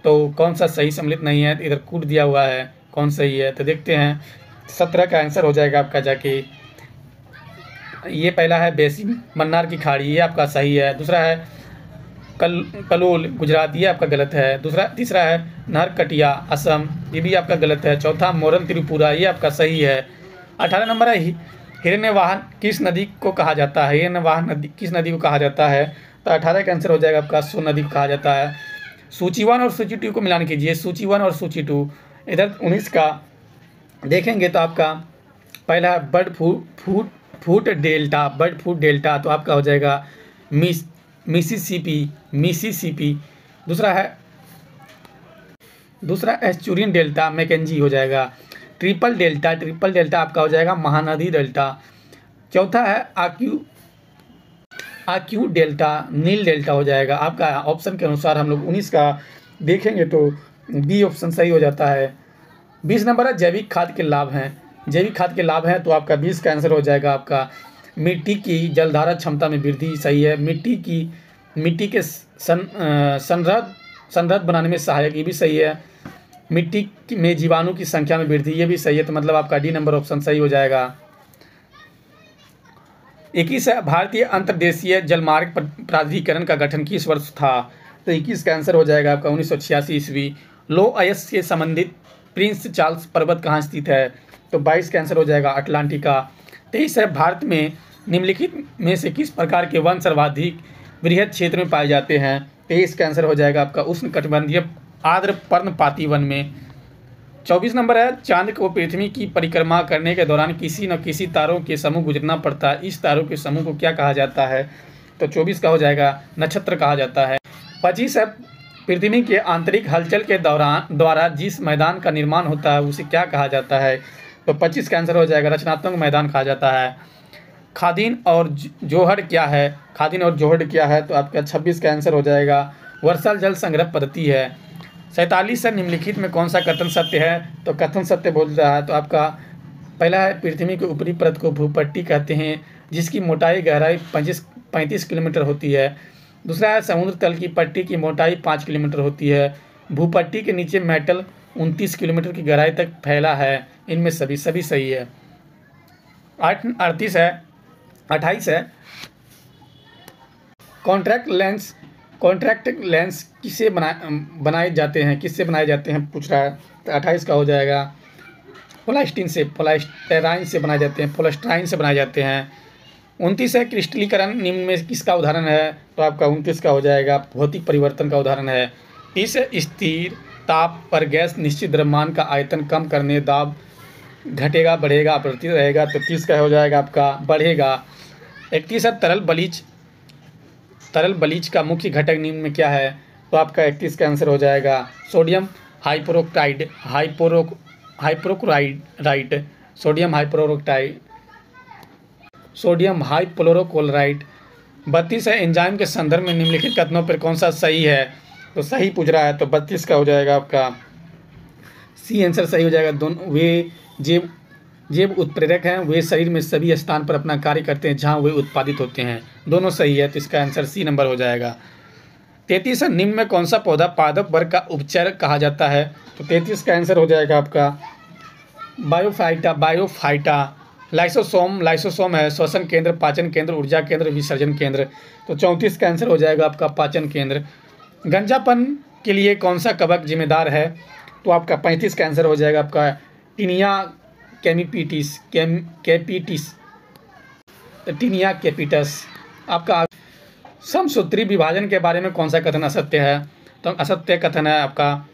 तो कौन सा सही सम्मिलित नहीं है? इधर कूट दिया हुआ है, कौन सही है? तो देखते हैं। 17 का आंसर हो जाएगा आपका जाके ये पहला है बेसी मन्नार की खाड़ी, ये आपका सही है। दूसरा है कलोल गुजरात, ये आपका गलत है। तीसरा है नहरकटिया असम, ये भी आपका गलत है। चौथा मोरन त्रिपुरा, ये आपका सही है। 18 नंबर है हिरण्यवाहन किस नदी को कहा जाता है? हिरण्यवाहन नदी किस नदी को कहा जाता है? तो 18 का आंसर हो जाएगा आपका सोन नदी को कहा जाता है। सूची 1 और सूची 2 को मिलान कीजिए, सूची 1 और सूची 2। इधर 19 का देखेंगे तो आपका पहला है बर्ड फूट डेल्टा, तो आपका हो जाएगा मिसिसिपी। दूसरा एस्चुरियन डेल्टा मैकेंजी हो जाएगा। ट्रिपल डेल्टा आपका हो जाएगा महानदी डेल्टा। चौथा है आक्यू डेल्टा नील डेल्टा हो जाएगा। आपका ऑप्शन के अनुसार हम लोग 19 का देखेंगे तो बी ऑप्शन सही हो जाता है। 20 नंबर है जैविक खाद के लाभ हैं, तो आपका 20 का आंसर हो जाएगा आपका मिट्टी की जलधारण क्षमता में वृद्धि, सही है। मिट्टी के संरक्षण बनाने में सहायक, ये भी सही है। मिट्टी में जीवाणु की संख्या में वृद्धि, ये भी सही है। तो मतलब आपका डी नंबर ऑप्शन सही हो जाएगा। 21 है भारतीय अंतर्देशीय जलमार्ग प्राधिकरण का गठन किस वर्ष था? तो 21 का आंसर हो जाएगा आपका 1986 ईस्वी। लो अयस से संबंधित प्रिंस चार्ल्स पर्वत कहाँ स्थित है? तो 22 का आंसर हो जाएगा अटलांटिका। 23 है भारत में निम्नलिखित में से किस प्रकार के वन सर्वाधिक वृहद क्षेत्र में पाए जाते हैं? 23 का आंसर हो जाएगा आपका उष्णकटिबंधीय आर्द्र पर्णपाती वन में। 24 नंबर है चांद को पृथ्वी की परिक्रमा करने के दौरान किसी न किसी तारों के समूह गुजरना पड़ता है, इस तारों के समूह को क्या कहा जाता है? तो 24 का हो जाएगा नक्षत्र कहा जाता है। 25 है पृथ्वी के आंतरिक हलचल के द्वारा जिस मैदान का निर्माण होता है उसे क्या कहा जाता है? तो 25 का आंसर हो जाएगा रचनात्मक मैदान कहा जाता है। खादीन और जोहड़ क्या है? तो आपका 26 का आंसर हो जाएगा वर्षा जल संग्रह पद्धति है। 47 से निम्नलिखित में कौन सा कथन सत्य है? तो कथन सत्य बोल रहा है। तो आपका पहला है पृथ्वी के ऊपरी परत को भूपट्टी कहते हैं जिसकी मोटाई गहराई 35 किलोमीटर होती है। दूसरा है समुद्र तल की पट्टी की मोटाई 5 किलोमीटर होती है। भूपट्टी के नीचे मेटल 29 किलोमीटर की गहराई तक फैला है। इनमें सभी सही है। 28 है कॉन्ट्रैक्ट लेंस किससे बनाए जाते हैं पूछ रहा है। तो 28 का हो जाएगा पोलास्टीन से, पोलास्टेराइन से बनाए जाते हैं, पोलास्टाइन से बनाए जाते हैं। 29 है क्रिस्टलीकरण निम्न में किसका उदाहरण है? तो आपका 29 का हो जाएगा भौतिक परिवर्तन का उदाहरण है। 30 है स्थिर ताप पर गैस निश्चित द्रव्यमान का आयतन कम करने दाब घटेगा बढ़ेगा अपरिवर्तित रहेगा, तो 30 का हो जाएगा आपका बढ़ेगा। 31 है तरल बलीच का मुख्य घटक निम्न में क्या है? तो आपका 31 का आंसर हो जाएगा सोडियम हाइपोक्लोराइड, सोडियम हाइपोक्लोराइड। 32 है एंजाइम के संदर्भ में निम्नलिखित कथनों पर कौन सा सही है? तो सही पूछ रहा है, तो 32 का हो जाएगा आपका सी आंसर सही हो जाएगा। दोनों वे जैव उत्प्रेरक हैं, वे शरीर में सभी स्थान पर अपना कार्य करते हैं जहां वे उत्पादित होते हैं, दोनों सही है, तो इसका आंसर सी नंबर हो जाएगा। 33 है निम्न में कौन सा पौधा पादप वर्ग का उपचर कहा जाता है? तो 33 का आंसर हो जाएगा आपका बायोफाइटा। लाइसोसोम है श्वसन केंद्र, पाचन केंद्र, ऊर्जा केंद्र, विसर्जन केंद्र, तो 34 का आंसर हो जाएगा आपका पाचन केंद्र। गंजापन के लिए कौन सा कवक जिम्मेदार है? तो आपका 35 का आंसर हो जाएगा आपका टीनिया कैपिटस। आपका समसूत्री विभाजन के बारे में कौन सा कथन असत्य है? तो असत्य कथन है आपका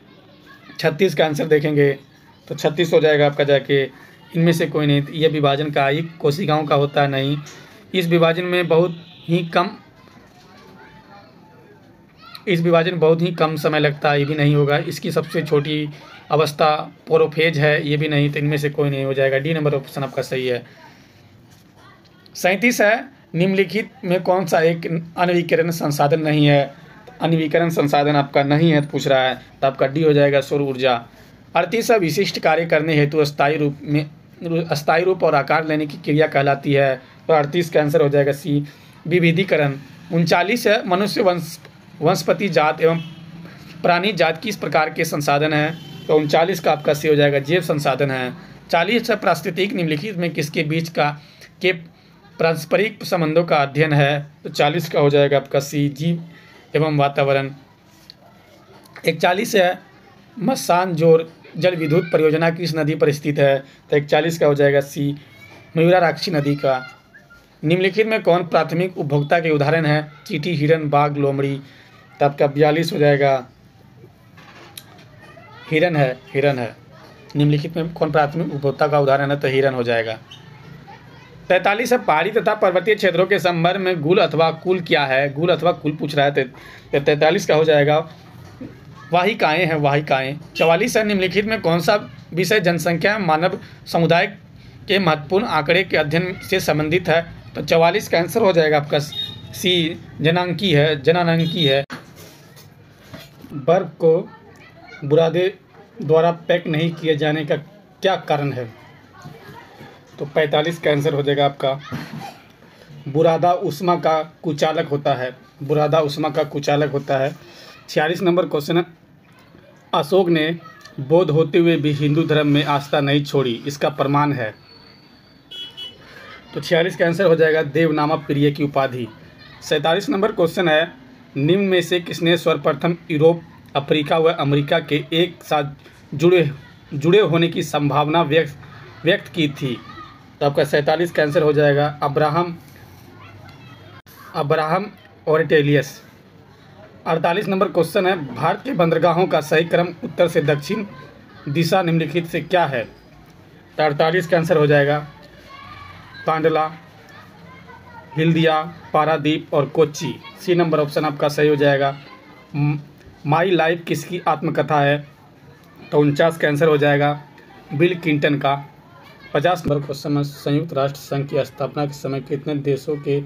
36 का आंसर देखेंगे तो 36 हो जाएगा आपका जाके इनमें से कोई नहीं। यह विभाजन का ही कोशिकाओं का होता है नहीं, इस विभाजन बहुत ही कम समय लगता है, ये भी नहीं होगा। इसकी सबसे छोटी अवस्था प्रोफेज है, ये भी नहीं, तो इनमें से कोई नहीं हो जाएगा। डी नंबर ऑप्शन आपका सही है। 37 है निम्नलिखित में कौन सा एक अनवीकरण संसाधन नहीं है? अनवीकरण संसाधन आपका नहीं है तो पूछ रहा है, तो आपका डी हो जाएगा सौर ऊर्जा। 38 है विशिष्ट कार्य करने हेतु स्थायी रूप और आकार लेने की क्रिया कहलाती है, तो 38 का आंसर हो जाएगा सी विविधीकरण। 39 है मनुष्य वंशपति जात एवं प्राणी जात किस प्रकार के संसाधन हैं? तो 39 का आपका सी हो जाएगा जैव संसाधन है। 40 है पारिस्थितिक निम्नलिखित में किसके बीच के पारस्परिक संबंधों का अध्ययन है? तो 40 का हो जाएगा आपका सी जीव एवं वातावरण। 41 है मस्सानजोर जल विद्युत परियोजना किस नदी पर स्थित है? तो 41 का हो जाएगा सी मयूराक्षी नदी का। निम्नलिखित में कौन प्राथमिक उपभोक्ता के उदाहरण है? चींटी, हिरन, बाघ, लोमड़ी, तो आपका 42 हो जाएगा हिरन है। निम्नलिखित में कौन प्राथमिक उपभोक्ता का उदाहरण है? तो हिरन हो जाएगा। 43 है पहाड़ी तथा पर्वतीय क्षेत्रों के संदर्भ में गुल अथवा कुल क्या है? गुल अथवा कुल पूछ रहा है, तो 43 का हो जाएगा वाहिकाएं हैं, वाहिकाएं। 44 है निम्नलिखित में कौन सा विषय जनसंख्या मानव समुदाय के महत्वपूर्ण आंकड़े के अध्ययन से संबंधित है? तो 44 का आंसर हो जाएगा आपका सी जनांकी है। बर्फ को बुरादे द्वारा पैक नहीं किए जाने का क्या कारण है? तो 45 का आंसर हो जाएगा आपका बुरादा उष्मा का कुचालक होता है, 46 नंबर क्वेश्चन है अशोक ने बौद्ध होते हुए भी हिंदू धर्म में आस्था नहीं छोड़ी, इसका प्रमाण है? तो 46 का आंसर हो जाएगा देवनामा प्रिय की उपाधि। 47 नंबर क्वेश्चन है निम्न में से किसने सर्वप्रथम यूरोप, अफ्रीका व अमेरिका के एक साथ जुड़े होने की संभावना व्यक्त की थी? तो आपका 47 का आंसर हो जाएगा अब्राहम ऑरेटेलियस। 48 नंबर क्वेश्चन है भारत के बंदरगाहों का सही क्रम उत्तर से दक्षिण दिशा निम्नलिखित से क्या है? तो 48 का आंसर हो जाएगा कांडला, हल्दिया, पारादीप और कोच्चि। सी नंबर ऑप्शन आपका सही हो जाएगा। माई लाइफ किसकी आत्मकथा है? तो 49 का आंसर हो जाएगा बिल क्लिंटन का। 50 नंबर क्वेश्चन है संयुक्त राष्ट्र संघ की स्थापना के समय कितने देशों के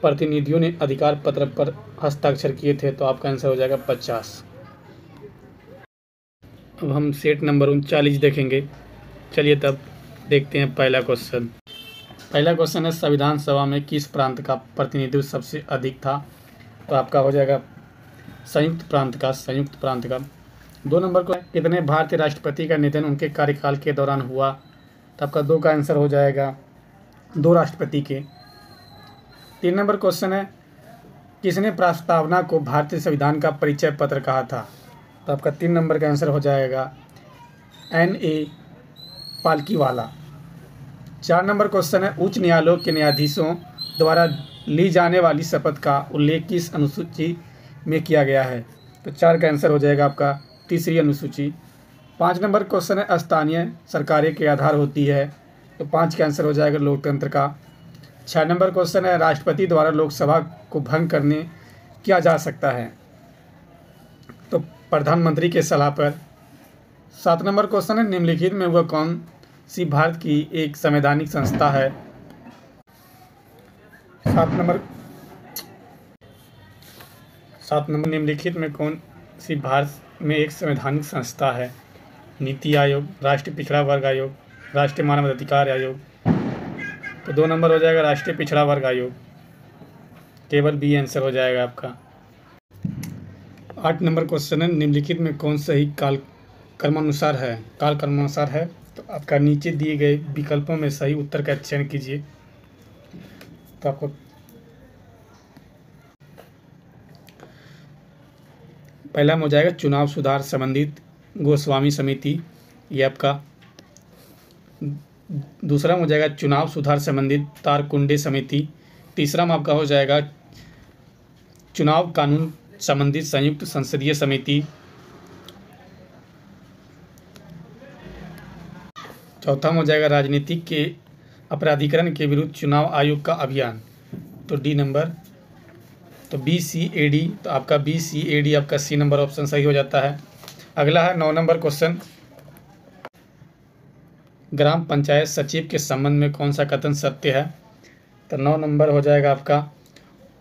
प्रतिनिधियों ने अधिकार पत्र पर हस्ताक्षर किए थे? तो आपका आंसर हो जाएगा 50। अब हम सेट नंबर 39 देखेंगे। चलिए तब देखते हैं पहला क्वेश्चन है संविधान सभा में किस प्रांत का प्रतिनिधित्व सबसे अधिक था? तो आपका हो जाएगा संयुक्त प्रांत का। 2 नंबर को कितने भारतीय राष्ट्रपति का निधन उनके कार्यकाल के दौरान हुआ? तो आपका 2 का आंसर हो जाएगा 2 राष्ट्रपति के। 3 नंबर क्वेश्चन है किसने प्रस्तावना को भारतीय संविधान का परिचय पत्र कहा था? तो आपका 3 नंबर का आंसर हो जाएगा पालकी वाला। 4 नंबर क्वेश्चन है, उच्च न्यायालयों के न्यायाधीशों द्वारा ली जाने वाली शपथ का उल्लेख किस अनुसूची में किया गया है? तो 4 का आंसर हो जाएगा आपका तीसरी अनुसूची। 5 नंबर क्वेश्चन है, स्थानीय सरकारें के आधार होती है? तो 5 का आंसर हो जाएगा लोकतंत्र का। 6 नंबर क्वेश्चन है, राष्ट्रपति द्वारा लोकसभा को भंग करने किया जा सकता है? तो प्रधानमंत्री के सलाह पर। 7 नंबर क्वेश्चन है, निम्नलिखित में वह कौन सी भारत की एक संवैधानिक संस्था है? 7 नंबर निम्नलिखित में कौन सी भारत में एक संवैधानिक संस्था है? नीति आयोग, राष्ट्रीय पिछड़ा वर्ग आयोग, राष्ट्रीय मानव अधिकार आयोग। तो 2 नंबर हो जाएगा राष्ट्रीय पिछड़ा वर्ग आयोग, केवल बी आंसर हो जाएगा आपका। 8 नंबर क्वेश्चन है, निम्नलिखित में कौन सही काल क्रमानुसार है? तो आपका नीचे दिए गए विकल्पों में सही उत्तर का चयन कीजिए। तो आपको पहला में हो जाएगा चुनाव सुधार संबंधित गोस्वामी समिति, ये आपका। दूसरा में हो जाएगा चुनाव सुधार संबंधित तारकुंडे समिति। तीसरा में आपका हो जाएगा चुनाव कानून संबंधित संयुक्त संसदीय समिति। चौथा में हो जाएगा राजनीतिक के अपराधीकरण के विरुद्ध चुनाव आयोग का अभियान, तो डी नंबर। तो BCAD, तो आपका BCAD आपका सी नंबर ऑप्शन सही हो जाता है। अगला है 9 नंबर क्वेश्चन, ग्राम पंचायत सचिव के संबंध में कौन सा कथन सत्य है? तो 9 नंबर हो जाएगा आपका,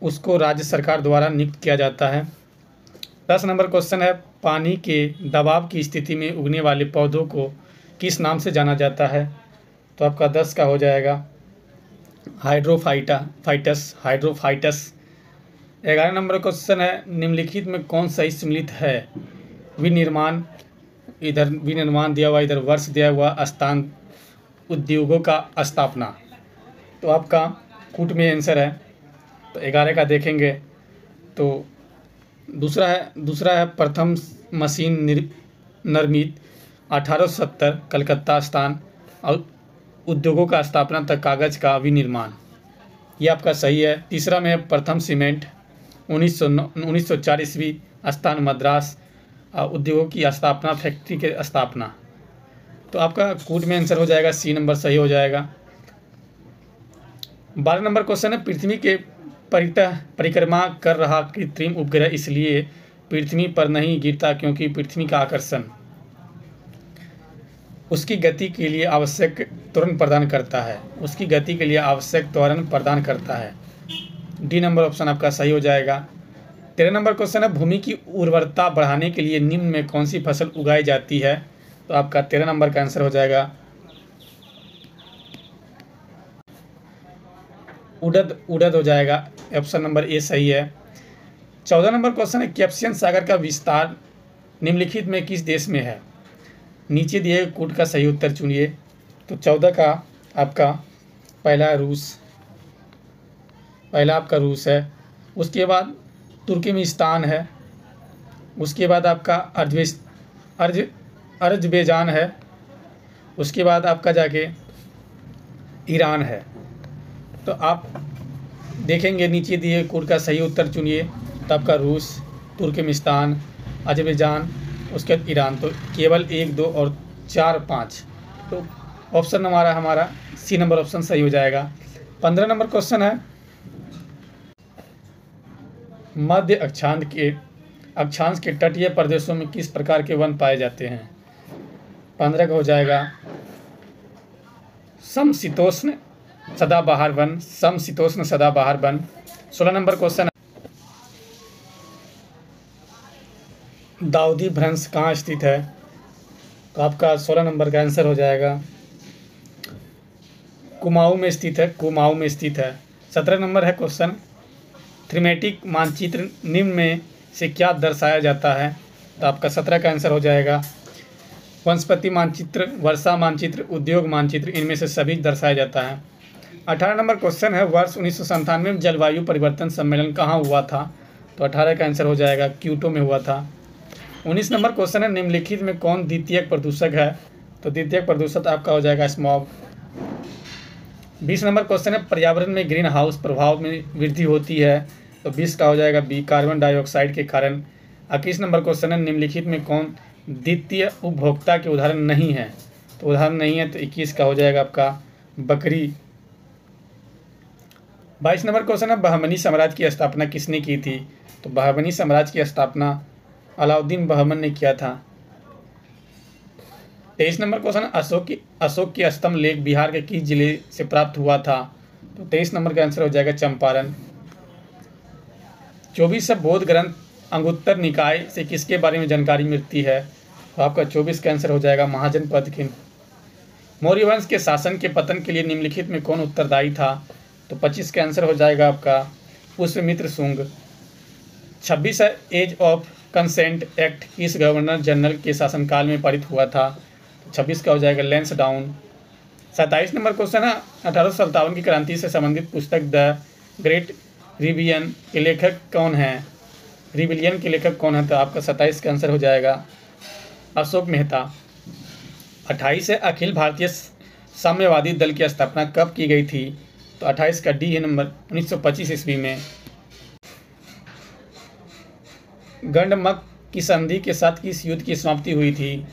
उसको राज्य सरकार द्वारा नियुक्त किया जाता है। 10 नंबर क्वेश्चन है, पानी के दबाव की स्थिति में उगने वाले पौधों को किस नाम से जाना जाता है? तो आपका 10 का हो जाएगा हाइड्रोफाइटस। 11 नंबर क्वेश्चन है, निम्नलिखित में कौन सही सम्मिलित है? विनिर्माण दिया हुआ, इधर वर्ष दिया हुआ, स्थान उद्योगों का स्थापना। तो आपका कूट में आंसर है। तो 11 का देखेंगे तो दूसरा है प्रथम मशीन निर्मित 1870 कलकत्ता स्थान और उद्योगों का स्थापना तक कागज का विनिर्माण, ये आपका सही है। तीसरा में है प्रथम सीमेंट 1904 ईस्वी स्थान मद्रास, उद्योगों की स्थापना, फैक्ट्री के स्थापना। तो आपका कूट में आंसर हो जाएगा सी नंबर सही हो जाएगा। 12 नंबर क्वेश्चन है, पृथ्वी के परिक्रमा कर रहा कृत्रिम उपग्रह इसलिए पृथ्वी पर नहीं गिरता क्योंकि पृथ्वी का आकर्षण उसकी गति के लिए आवश्यक त्वरण प्रदान करता है। डी नंबर ऑप्शन आपका सही हो जाएगा। 13 नंबर क्वेश्चन है, भूमि की उर्वरता बढ़ाने के लिए निम्न में कौन सी फसल उगाई जाती है? तो आपका 13 नंबर का आंसर हो जाएगा उड़द हो जाएगा, ऑप्शन नंबर ए सही है। 14 नंबर क्वेश्चन है, कैस्पियन सागर का विस्तार निम्नलिखित में किस देश में है? नीचे दिए कूट का सही उत्तर चुनिए। तो 14 का आपका पहला आपका रूस है, उसके बाद तुर्कमेनिस्तान है, उसके बाद आपका अजरबैजान है, उसके बाद आपका जाके ईरान है। तो आप देखेंगे नीचे दिए कोड का सही उत्तर चुनिए। तो आपका रूस, तुर्कमेनिस्तान, अजरबैजान, उसके बाद ईरान। तो केवल 1, 2 और 4, 5। तो ऑप्शन हमारा सी नंबर ऑप्शन सही हो जाएगा। 15 नंबर क्वेश्चन है, मध्य अक्षांश के तटीय प्रदेशों में किस प्रकार के वन पाए जाते हैं? 15 का हो जाएगा समशीतोष्ण सदाबहार वन। 16 नंबर क्वेश्चन है, दाऊदी भ्रंश कहाँ स्थित है? तो आपका 16 नंबर का आंसर हो जाएगा कुमाऊं में स्थित है। 17 नंबर है क्वेश्चन, थीमेटिक मानचित्र निम्न में से क्या दर्शाया जाता है? तो आपका 17 का आंसर हो जाएगा वनस्पति मानचित्र, वर्षा मानचित्र, उद्योग मानचित्र, इनमें से सभी दर्शाया जाता है। 18 नंबर क्वेश्चन है, वर्ष 1997 में जलवायु परिवर्तन सम्मेलन कहाँ हुआ था? तो 18 का आंसर हो जाएगा क्योटो में हुआ था। 19 नंबर क्वेश्चन है, निम्नलिखित में कौन द्वितीयक प्रदूषक है? तो द्वितीयक प्रदूषण आपका हो जाएगा स्मॉग। 20 नंबर क्वेश्चन है, पर्यावरण में ग्रीन हाउस प्रभाव में वृद्धि होती है, तो 20 का हो जाएगा बी, कार्बन डाइऑक्साइड के कारण। 21 नंबर क्वेश्चन है, निम्नलिखित में कौन द्वितीय उपभोक्ता के उदाहरण नहीं है, तो उदाहरण नहीं है, तो 21 का हो जाएगा आपका बकरी। 22 नंबर क्वेश्चन है, बहमनी साम्राज्य की स्थापना किसने की थी, तो बहमनी साम्राज्य की स्थापना अलाउद्दीन बहमन ने किया था। 23 नंबर क्वेश्चन, अशोक की स्तंभ लेख बिहार के किस जिले से प्राप्त हुआ था, तो 23 नंबर का आंसर हो जाएगा चंपारण। 24 है, बौद्ध ग्रंथ अंगुत्तर निकाय से किसके बारे में जानकारी मिलती है, तो आपका 24 का आंसर हो जाएगा महाजनपद की। मौर्य वंश के शासन के पतन के लिए निम्नलिखित में कौन उत्तरदायी था, तो 25 का आंसर हो जाएगा आपका पुष्यमित्र शुंग। 26 है, एज ऑफ कंसेंट एक्ट किस गवर्नर जनरल के शासनकाल में पारित हुआ था, 26 का हो जाएगा लैंसडाउन। 27 नंबर क्वेश्चन है, 1857 की क्रांति से संबंधित पुस्तक द ग्रेट रिविलियन के लेखक कौन हैं, रिविलियन के लेखक कौन है, तो आपका 27 का आंसर हो जाएगा अशोक मेहता। 28 है, अखिल भारतीय साम्यवादी दल की स्थापना कब की गई थी, तो 28 का डी है नंबर 1925 ईस्वी में। गंडमक की संधि के साथ किस युद्ध की समाप्ति हुई थी,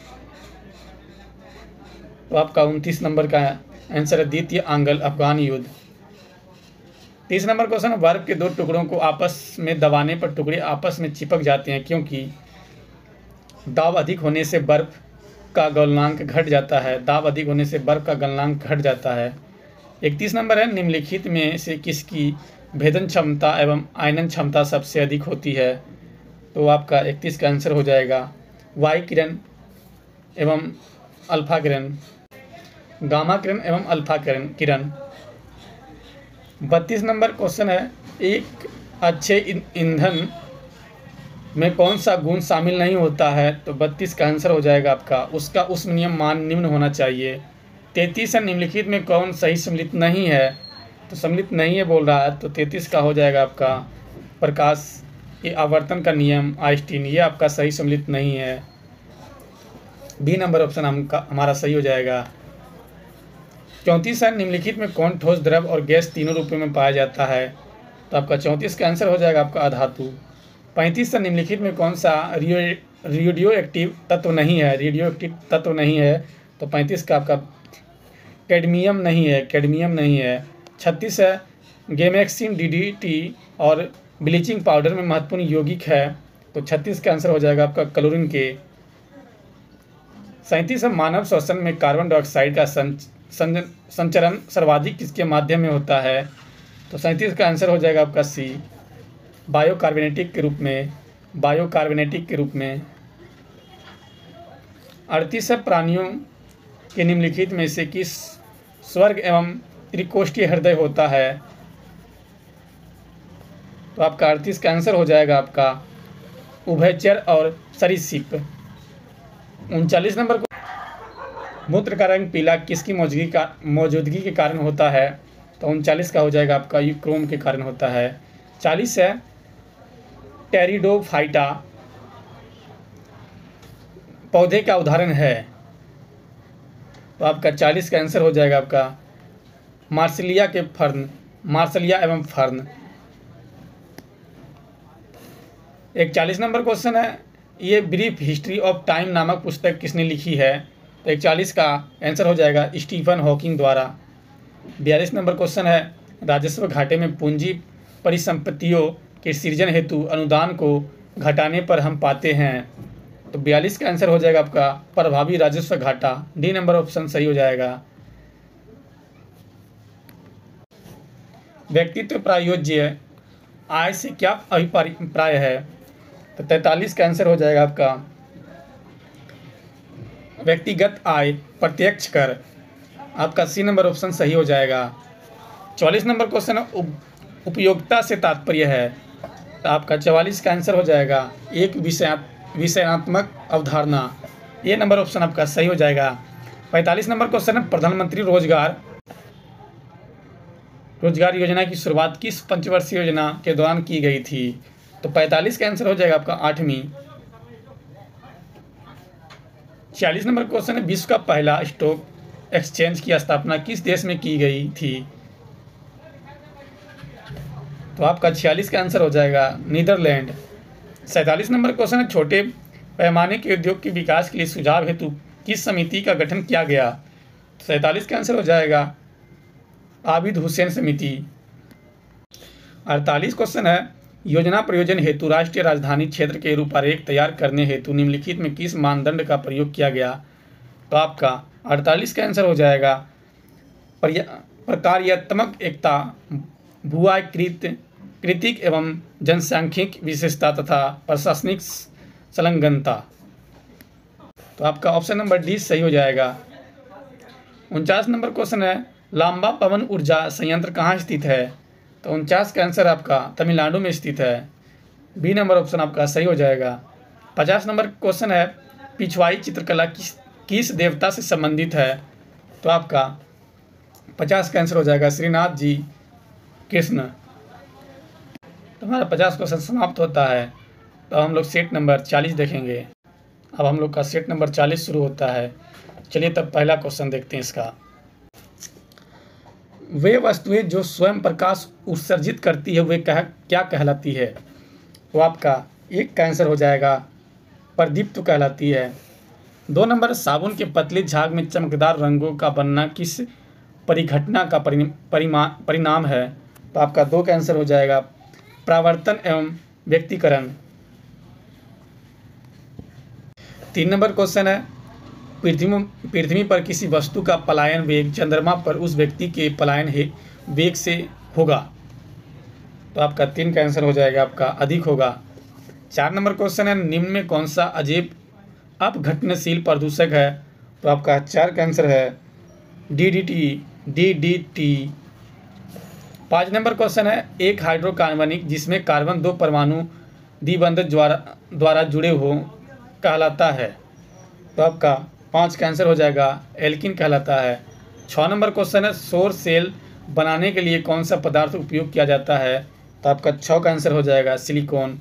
तो आपका 29 नंबर का आंसर है द्वितीय आंग्ल अफगान युद्ध। 30 नंबर क्वेश्चन, बर्फ के दो टुकड़ों को आपस में दबाने पर टुकड़े आपस में चिपक जाते हैं क्योंकि दाब अधिक होने से बर्फ का गलनांक घट जाता है, दाब अधिक होने से बर्फ का गलनांक घट जाता है। 31 नंबर है, निम्नलिखित में से किसकी भेदन क्षमता एवं आयनन क्षमता सबसे अधिक होती है, तो आपका 31 का आंसर हो जाएगा वाई किरण एवं अल्फा किरण, गामा किरण एवं अल्फा किरण। 32 नंबर क्वेश्चन है, एक अच्छे ईंधन में कौन सा गुण शामिल नहीं होता है, तो 32 का आंसर हो जाएगा आपका उसका उष्मीय मान निम्न होना चाहिए। 33 है, निम्नलिखित में कौन सही सम्मिलित नहीं है, तो सम्मिलित नहीं है बोल रहा है, तो 33 का हो जाएगा आपका प्रकाश ये आवर्तन का नियम आइंस्टीन, ये आपका सही सम्मिलित नहीं है। बी नंबर ऑप्शन हमारा सही हो जाएगा। 34 है, निम्नलिखित में कौन ठोस द्रव और गैस तीनों रूपों में पाया जाता है, तो आपका 34 का आंसर हो जाएगा आपका अधातु। 35 है, निम्नलिखित में कौन सा रेडियो एक्टिव तत्व नहीं है, रेडियो एक्टिव तत्व नहीं है, तो 35 का आपका कैडमियम नहीं है। 36 है, गेमेक्सिन डीडीटी और ब्लीचिंग पाउडर में महत्वपूर्ण यौगिक है, तो 36 का आंसर हो जाएगा आपका क्लोरीन के। 37 है, मानव श्वसन में कार्बन डाइऑक्साइड का संचरण सर्वाधिक किसके माध्यम में होता है, तो 37 का आंसर हो जाएगा आपका सी, बायोकार्बोनेटिक के रूप में। 38 है, प्राणियों के निम्नलिखित में से किस स्वर्ग एवं त्रिकोष्ठीय हृदय होता है, तो आपका 38 का आंसर हो जाएगा आपका उभयचर और सरीसृप। 39 नंबर को, मूत्र का रंग पीला किसकी मौजूदगी के कारण होता है, तो 39 का हो जाएगा आपका यूक्रोम के कारण होता है। 40 है, टेरिडोफाइटा पौधे का उदाहरण है, तो आपका 40 का आंसर हो जाएगा आपका मार्सिलिया एवं फर्न। 41 नंबर क्वेश्चन है, ये ब्रीफ हिस्ट्री ऑफ टाइम नामक पुस्तक किसने लिखी है, तो 41 का आंसर हो जाएगा स्टीफन हॉकिंग द्वारा। 42 नंबर क्वेश्चन है, राजस्व घाटे में पूंजी परिसंपत्तियों के सृजन हेतु अनुदान को घटाने पर हम पाते हैं, तो 42 का आंसर हो जाएगा आपका प्रभावी राजस्व घाटा, डी नंबर ऑप्शन सही हो जाएगा। व्यक्तित्व प्रायोज्य आय से क्या अभिप्राय है, तो 43 का आंसर हो जाएगा आपका व्यक्तिगत आय प्रत्यक्ष कर, आपका सी नंबर ऑप्शन सही हो जाएगा। 44 नंबर क्वेश्चन है, उपयोगिता से तात्पर्य है, तो आपका 44 का आंसर हो जाएगा एक विषयात्मक अवधारणा, ये नंबर ऑप्शन आपका सही हो जाएगा। 45 नंबर क्वेश्चन है, प्रधानमंत्री रोजगार योजना की शुरुआत किस पंचवर्षीय योजना के दौरान की गई थी, तो 45 का आंसर हो जाएगा आपका 8वीं। 46 नंबर क्वेश्चन है, विश्व का पहला स्टॉक एक्सचेंज की स्थापना किस देश में की गई थी? तो आपका 46 का आंसर हो जाएगा नीदरलैंड। 47 नंबर क्वेश्चन है, छोटे पैमाने के उद्योग के विकास के लिए सुझाव हेतु किस समिति का गठन किया गया? 47 का आंसर हो जाएगा आबिद हुसैन समिति। 48 क्वेश्चन है, योजना प्रयोजन हेतु राष्ट्रीय राजधानी क्षेत्र के रूपरेख तैयार करने हेतु निम्नलिखित में किस मानदंड का प्रयोग किया गया? तो आपका 48 का आंसर हो जाएगा प्रकार्यात्मक एकता, भूआकृतिक एवं जनसांख्यिक विशेषता तथा प्रशासनिक संलग्नता। तो आपका ऑप्शन नंबर डी सही हो जाएगा। 49 नंबर क्वेश्चन है, लांबा पवन ऊर्जा संयंत्र कहाँ स्थित है? तो 49 का आंसर आपका तमिलनाडु में स्थित है। बी नंबर ऑप्शन आपका सही हो जाएगा। 50 नंबर क्वेश्चन है, पिछवाई चित्रकला किस देवता से संबंधित है? तो आपका 50 का आंसर हो जाएगा श्रीनाथ जी कृष्ण। तो हमारा 50 क्वेश्चन समाप्त होता है। तो हम लोग सेट नंबर 40 देखेंगे। अब हम लोग का सेट नंबर 40 शुरू होता है। चलिए तब पहला क्वेश्चन देखते हैं इसका। वे वस्तुएं जो स्वयं प्रकाश उत्सर्जित करती है वे क्या कहलाती है? तो आपका एक का आंसर हो जाएगा प्रदीप्त कहलाती है। 2 नंबर, साबुन के पतले झाग में चमकदार रंगों का बनना किस परिघटना का परिणाम है? तो आपका 2 का आंसर हो जाएगा परावर्तन एवं व्यक्तीकरण। 3 नंबर क्वेश्चन है, पृथ्वी पर किसी वस्तु का पलायन वेग चंद्रमा पर उस व्यक्ति के पलायन वेग से होगा? तो आपका 3 का आंसर हो जाएगा आपका अधिक होगा। 4 नंबर क्वेश्चन है, निम्न में कौन सा अजैव अपघटनशील प्रदूषक है? तो आपका 4 का आंसर है DDT। 5 नंबर क्वेश्चन है, एक हाइड्रोकार्बनिक जिसमें कार्बन 2 परमाणु द्विबंध द्वारा जुड़े हो कहलाता है? तो आपका 5 का आंसर हो जाएगा एल्किन कहलाता है। 6 नंबर क्वेश्चन है, सौर सेल बनाने के लिए कौन सा पदार्थ उपयोग किया जाता है? तो आपका 6 का आंसर हो जाएगा सिलिकॉन।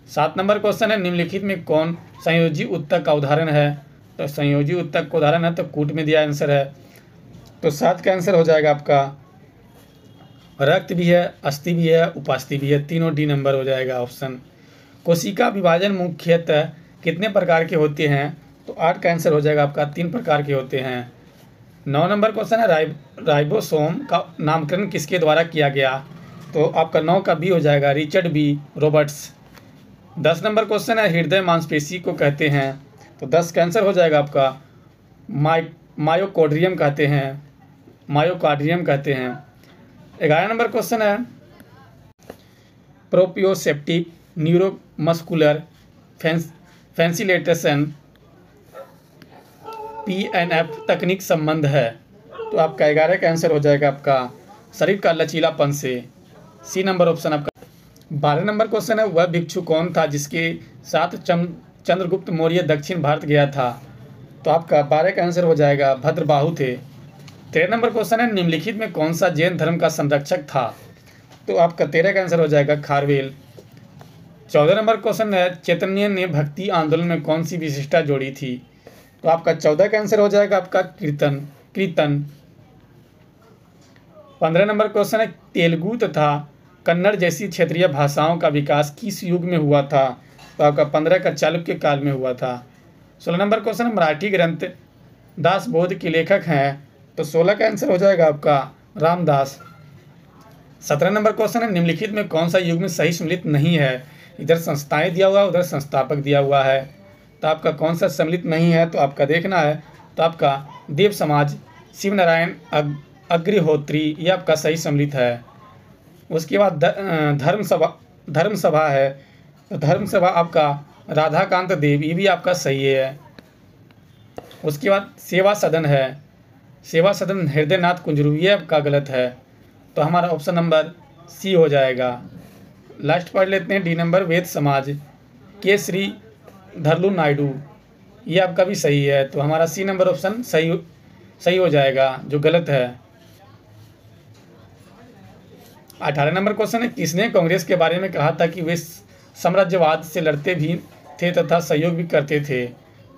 7 नंबर क्वेश्चन है, निम्नलिखित में कौन संयोजी उत्तक का उदाहरण है? तो संयोजी उत्तक का उदाहरण है तो कूट में दिया आंसर है। तो 7 का आंसर हो जाएगा आपका रक्त भी है, अस्थि भी है, उपास्थि भी है, तीनों डी नंबर हो जाएगा ऑप्शन। कोशिका विभाजन मुख्यतः कितने प्रकार के होते हैं? तो 8 का आंसर हो जाएगा आपका 3 प्रकार के होते हैं। 9 नंबर क्वेश्चन है, राइबोसोम का नामकरण किसके द्वारा किया गया? तो आपका 9 का बी हो जाएगा Richard B Roberts. 10 number question है, हृदय मांसपेशी को कहते हैं? तो 10 का आंसर हो जाएगा आपका मायोकार्डियम कहते हैं। 11 नंबर क्वेश्चन है, प्रोप्रियोसेप्टिव न्यूरोमस्कुलर फैसिलिटेशन PNF तकनीक संबंध है? तो आपका 11 का आंसर हो जाएगा आपका शरीर का लचीलापन से, सी नंबर ऑप्शन आपका। 12 नंबर क्वेश्चन है, वह भिक्षु कौन था जिसके साथ चंद्रगुप्त मौर्य दक्षिण भारत गया था? तो आपका 12 का आंसर हो जाएगा भद्रबाहु थे। 13 नंबर क्वेश्चन है, निम्नलिखित में कौन सा जैन धर्म का संरक्षक था? तो आपका 13 का आंसर हो जाएगा खारवेल। 14 नंबर क्वेश्चन है, चैतन्य ने भक्ति आंदोलन में कौन सी विशिष्टता जोड़ी थी? तो आपका 14 का आंसर हो जाएगा आपका कीर्तन। 15 नंबर क्वेश्चन है, तेलुगु तथा कन्नड़ जैसी क्षेत्रीय भाषाओं का विकास किस युग में हुआ था? तो आपका 15 का चालुक्य काल में हुआ था। 16 नंबर क्वेश्चन, मराठी ग्रंथ दासबोध के लेखक हैं? तो 16 का आंसर हो जाएगा आपका रामदास। 17 नंबर क्वेश्चन है, निम्नलिखित में कौन सा युग में सही सम्मिलित नहीं है? इधर संस्थाएं दिया हुआ है, उधर संस्थापक दिया हुआ है। तो आपका कौन सा सम्मिलित नहीं है? तो आपका देखना है। तो आपका देव समाज, शिव नारायण अग्निहोत्री, ये आपका सही सम्मिलित है। उसके बाद धर्म सभा है। तो धर्म सभा आपका राधाकांत देव, ये भी आपका सही है। उसके बाद सेवा सदन है। सेवा सदन हृदयनाथ कुंजरू, ये आपका गलत है। तो हमारा ऑप्शन नंबर सी हो जाएगा। लास्ट पढ़ लेते हैं, डी नंबर वेद समाज के श्री धरलू नायडू, ये आपका भी सही है। तो हमारा सी नंबर ऑप्शन सही हो जाएगा, जो गलत है। 18 नंबर क्वेश्चन है, किसने कांग्रेस के बारे में कहा था कि वे साम्राज्यवाद से लड़ते भी थे तथा सहयोग भी करते थे?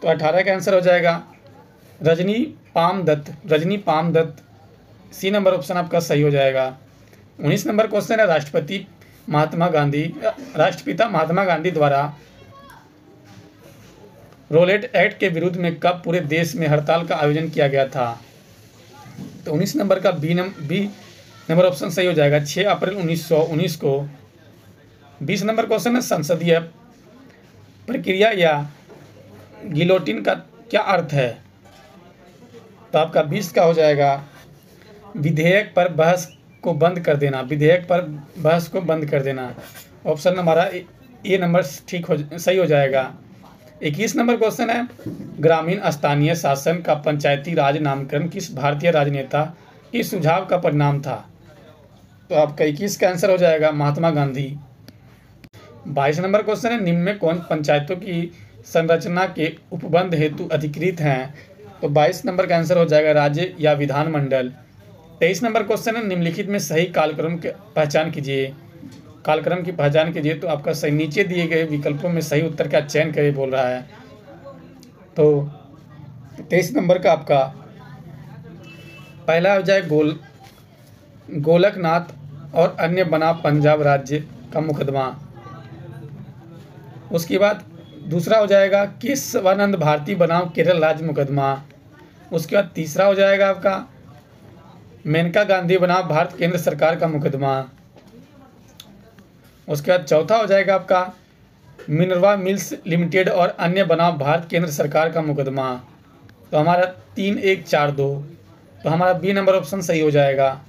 तो 18 का आंसर हो जाएगा Rajani Palme Dutt. Rajani Palme Dutt, C number option आपका सही हो जाएगा। 19 नंबर क्वेश्चन है राष्ट्रपिता महात्मा गांधी द्वारा रोलेट एक्ट के विरुद्ध में कब पूरे देश में हड़ताल का आयोजन किया गया था? तो 19 नंबर का बी नंबर ऑप्शन सही हो जाएगा, 6 अप्रैल 1919 को। 20 नंबर क्वेश्चन है संसदीय प्रक्रिया या गिलोटिन का क्या अर्थ है? तो आपका 20 का हो जाएगा विधेयक पर बहस को बंद कर देना। विधेयक पर बहस को बंद कर देना। ऑप्शन हमारा ए नंबर सही हो जाएगा। 21 नंबर क्वेश्चन है ग्रामीण स्थानीय शासन का पंचायती राज नामकरण किस भारतीय राजनेता के सुझाव का परिणाम था? तो आपका 21 का आंसर हो जाएगा महात्मा गांधी। 22 नंबर क्वेश्चन है निम्न में कौन पंचायतों की संरचना के उपबंध हेतु अधिकृत हैं? तो 22 नंबर का आंसर हो जाएगा राज्य या विधानमंडल। 23 नंबर क्वेश्चन है निम्नलिखित में सही कालक्रम की पहचान कीजिए। कालक्रम की पहचान कीजिए। तो आपका सही नीचे दिए गए विकल्पों में सही उत्तर का चयन करें बोल रहा है। तो 23 नंबर का आपका पहला हो जाए गोलकनाथ और अन्य बनाम पंजाब राज्य का मुकदमा। उसके बाद दूसरा हो जाएगा केशवानंद भारती बनाम केरल राज्य मुकदमा। उसके बाद तीसरा हो जाएगा आपका मेनका गांधी बनाम भारत केंद्र सरकार का मुकदमा। उसके बाद चौथा हो जाएगा आपका मिनर्वा मिल्स लिमिटेड और अन्य बनाम भारत केंद्र सरकार का मुकदमा। तो हमारा 3-1-4-2, तो हमारा बी नंबर ऑप्शन सही हो जाएगा।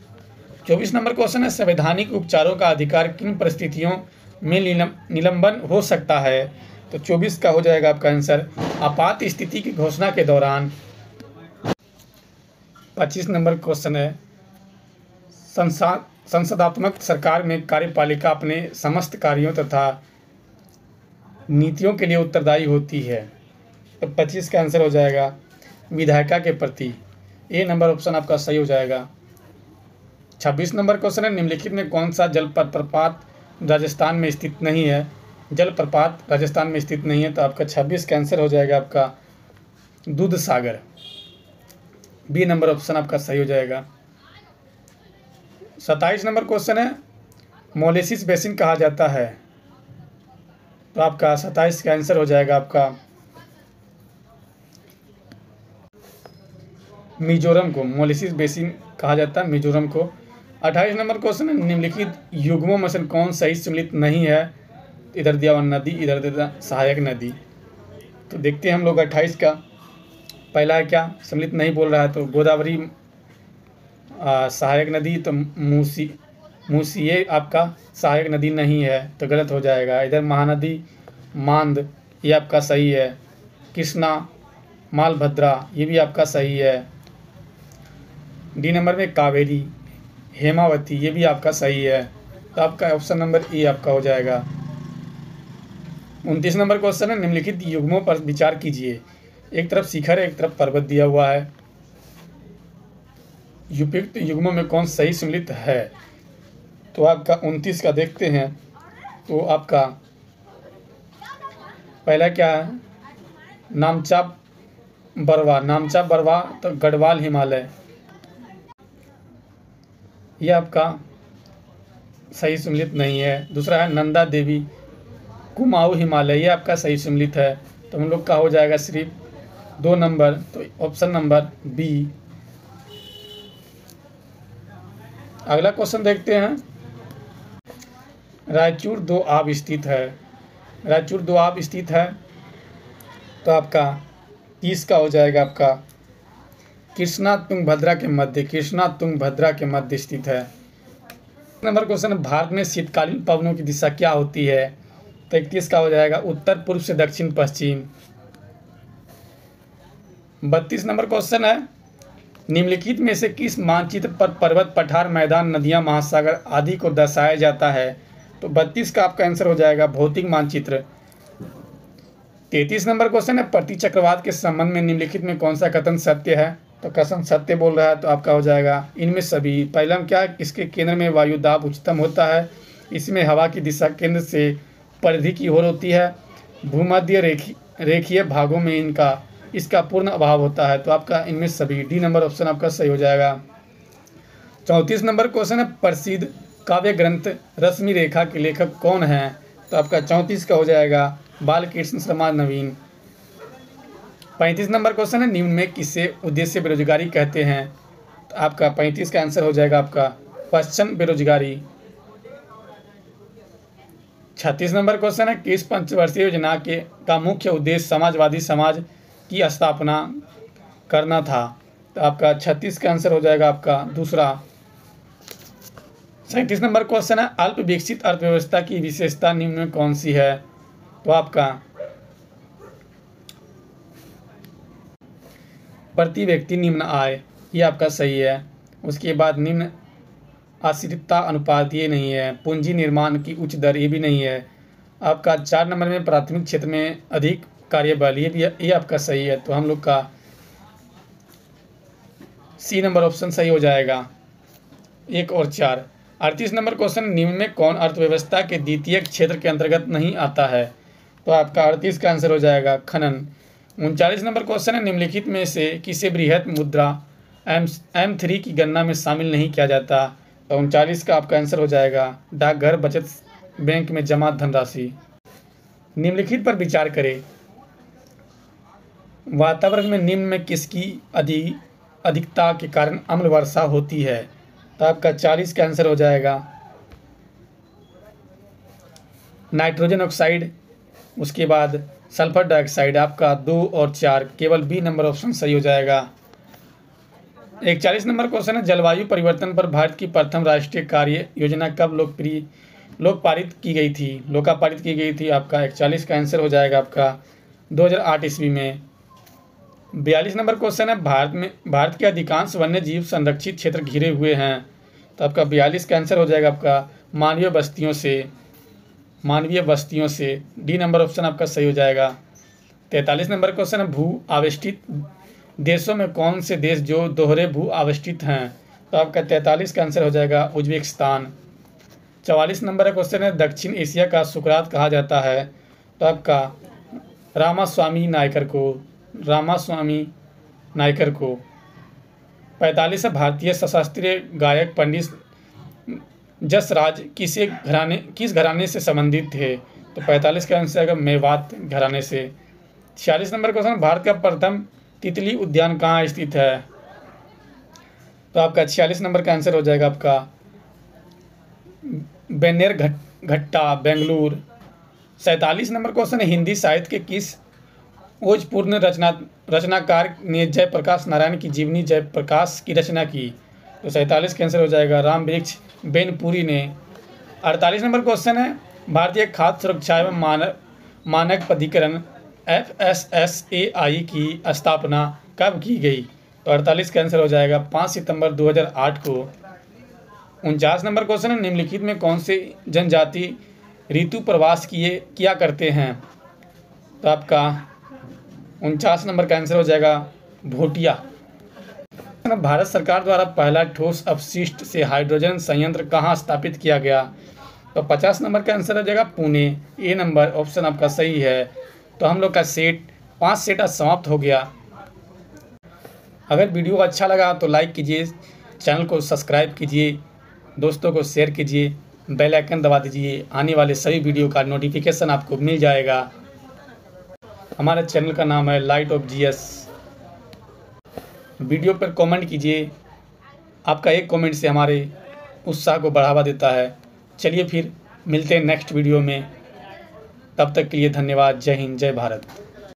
24 नंबर क्वेश्चन है संवैधानिक उपचारों का अधिकार किन परिस्थितियों में निलंबन हो सकता है? तो 24 का हो जाएगा आपका आंसर आपात स्थिति की घोषणा के दौरान। 25 नंबर क्वेश्चन है संसदात्मक सरकार में कार्यपालिका अपने समस्त कार्यों तथा नीतियों के लिए उत्तरदायी होती है। तो 25 का आंसर हो जाएगा विधायिका के प्रति। ए नंबर ऑप्शन आपका सही हो जाएगा। 26 नंबर क्वेश्चन है निम्नलिखित में कौन सा जलप्रपात राजस्थान में स्थित नहीं है? जलप्रपात राजस्थान में स्थित नहीं है। तो आपका 26 का आंसर हो जाएगा आपका दूध सागर। बी नंबर ऑप्शन आपका सही हो जाएगा। 27 नंबर क्वेश्चन है मोलेसिस बेसिन कहा जाता है। तो आपका 27 का आंसर हो जाएगा आपका मिजोरम को मोलेसिस बेसिन कहा जाता है मिजोरम को। 28 नंबर क्वेश्चन है निम्नलिखित युग्मों में से कौन सही सम्मिलित नहीं है? इधर दिया हुआ नदी, इधर दिया सहायक नदी। तो देखते हैं हम लोग 28 का पहला है क्या सम्मिलित नहीं बोल रहा है। तो गोदावरी सहायक नदी, तो मूसी ये आपका सहायक नदी नहीं है, तो गलत हो जाएगा। इधर महानदी मांद ये आपका सही है। कृष्णा मालभद्रा ये भी आपका सही है। डी नंबर में कावेरी हेमावती ये भी आपका सही है। तो आपका ऑप्शन नंबर ए आपका हो जाएगा। 29 नंबर क्वेश्चन है निम्नलिखित युग्मों पर विचार कीजिए। एक तरफ शिखर है, एक तरफ पर्वत दिया हुआ है। उपयुक्त युग्मों में कौन सही सम्मिलित है? तो आपका 29 का देखते हैं। तो आपका पहला क्या है नामचा बरवा, तो गढ़वाल हिमालय ये आपका सही सम्मिलित नहीं है। दूसरा है नंदा देवी कुमाऊं हिमालय ये आपका सही सम्मिलित है। तो हम लोग का हो जाएगा सिर्फ 2 नंबर, तो ऑप्शन नंबर बी। अगला क्वेश्चन देखते हैं रायचूर दोआब स्थित है। रायचूर दोआब स्थित है। तो आपका 30 का हो जाएगा आपका कृष्णा तुंगभद्रा के मध्य स्थित है। नंबर क्वेश्चन भारत में शीतकालीन पवनों की दिशा क्या होती है? तो 31 का हो जाएगा उत्तर पूर्व से दक्षिण पश्चिम। 32 नंबर क्वेश्चन है निम्नलिखित में से किस मानचित्र पर पर्वत पठार मैदान नदियां महासागर आदि को दर्शाया जाता है? तो 32 का आपका आंसर हो जाएगा भौतिक मानचित्र। 33 नंबर क्वेश्चन है प्रति चक्रवात के संबंध में निम्नलिखित में कौन सा कथन सत्य है? तो कथन सत्य बोल रहा है। तो आपका हो जाएगा इनमें सभी। पहला क्या इसके केंद्र में वायु दाब उच्चतम होता है। इसमें हवा की दिशा केंद्र से परिधि की ओर होती है। भूमध्य रेखीय भागों में इसका पूर्ण अभाव होता है। तो आपका इनमें सभी, डी नंबर ऑप्शन आपका सही हो जाएगा। 34 नंबर क्वेश्चन है, प्रसिद्ध काव्य ग्रंथ रश्मि रेखा के लेखक कौन हैं? तो आपका 34 का हो जाएगा बालकृष्ण शर्मा नवीन। 35 नंबर क्वेश्चन है, निम्न में किसे उद्देश्य बेरोजगारी कहते हैं? तो आपका 35 का आंसर हो जाएगा आपका पश्चिम बेरोजगारी। 36 नंबर क्वेश्चन है, किस पंचवर्षीय योजना का मुख्य उद्देश्य समाजवादी समाज की स्थापना करना था? तो आपका 36 का आंसर हो जाएगा आपका दूसरा। 37 नंबर क्वेश्चन है, अल्प विकसित अर्थव्यवस्था की विशेषता निम्न में कौन सी है? तो आपका प्रति व्यक्ति निम्न आय, ये आपका सही है। उसके बाद निम्न आश्रितता अनुपात, ये नहीं है। पूंजी निर्माण की उच्च दर, ये भी नहीं है। आपका 4 नंबर में प्राथमिक क्षेत्र में अधिक कार्यबल, ये आपका सही है। तो हम लोग का सी नंबर ऑप्शन सही हो जाएगा, 1 और 4। 38 नंबर क्वेश्चन, निम्न में कौन अर्थव्यवस्था के द्वितीय क्षेत्र के अंतर्गत नहीं आता है? तो आपका 38 का आंसर हो जाएगा खनन। 39 नंबर क्वेश्चन है, निम्नलिखित में से किसे बृहत मुद्रा M3 की गणना में शामिल नहीं किया जाता? तो 39 का आपका आंसर हो जाएगा डाकघर बचत बैंक में जमा धनराशि। निम्नलिखित पर विचार करें, वातावरण में निम्न में किसकी अधिकता के कारण अम्ल वर्षा होती है? तो आपका 40 का आंसर हो जाएगा नाइट्रोजन ऑक्साइड। उसके बाद सल्फर डाइऑक्साइड। आपका 2 और 4, केवल बी नंबर ऑप्शन सही हो जाएगा। 41 नंबर क्वेश्चन है, जलवायु परिवर्तन पर भारत की प्रथम राष्ट्रीय कार्य योजना कब लोकपारित की गई थी? आपका 41 का आंसर हो जाएगा आपका 2008 ईस्वी में। 42 नंबर क्वेश्चन है, भारत के अधिकांश वन्य जीव संरक्षित क्षेत्र घिरे हुए हैं। तो आपका 42 का आंसर हो जाएगा आपका मानवीय बस्तियों से। डी नंबर ऑप्शन आपका सही हो जाएगा। 43 नंबर क्वेश्चन है, भू आवेष्टित देशों में कौन से देश जो दोहरे भू आवेष्टित हैं? तो आपका 43 का आंसर हो जाएगा उज्बेकिस्तान। 44 नंबर का क्वेश्चन है, दक्षिण एशिया का सुकरात कहा जाता है? तो आपका रामास्वामी नायकर को। 45 है, भारतीय शास्त्रीय गायक पंडित जसराज किस घराने से संबंधित थे? तो 45 का आंसर आएगा मेवात घराने से। 46 नंबर क्वेश्चन, भारत का प्रथम तितली उद्यान कहाँ स्थित है? तो आपका 46 नंबर का आंसर हो जाएगा आपका बेन्नेरघट्टा बेंगलुरु। 47 नंबर क्वेश्चन है, हिंदी साहित्य के किस ओजपूर्ण रचनाकार ने जयप्रकाश नारायण की जीवनी जयप्रकाश की रचना की? तो 47 का आंसर हो जाएगा राम वृक्ष बेनपुरी ने। 48 नंबर क्वेश्चन है, भारतीय खाद्य सुरक्षा एवं मानक प्राधिकरण FSSAI की स्थापना कब की गई? तो 48 का आंसर हो जाएगा 5 सितंबर 2008 को। 49 नंबर क्वेश्चन है, निम्नलिखित में कौन से जनजाति ऋतु प्रवास किया करते हैं? तो आपका 49 नंबर का आंसर हो जाएगा भोटिया। भारत सरकार द्वारा पहला ठोस अपशिष्ट से हाइड्रोजन संयंत्र कहाँ स्थापित किया गया? तो 50 नंबर का आंसर हो जाएगा पुणे। ए नंबर ऑप्शन आपका सही है। तो हम लोग का 5 सेट आज समाप्त हो गया। अगर वीडियो अच्छा लगा तो लाइक कीजिए, चैनल को सब्सक्राइब कीजिए, दोस्तों को शेयर कीजिए, बेल आइकन दबा दीजिए। आने वाले सभी वीडियो का नोटिफिकेशन आपको मिल जाएगा। हमारे चैनल का नाम है लाइट ऑफ GS। वीडियो पर कमेंट कीजिए, आपका एक कमेंट से हमारे उत्साह को बढ़ावा देता है। चलिए फिर मिलते हैं नेक्स्ट वीडियो में, तब तक के लिए धन्यवाद। जय हिंद, जय भारत।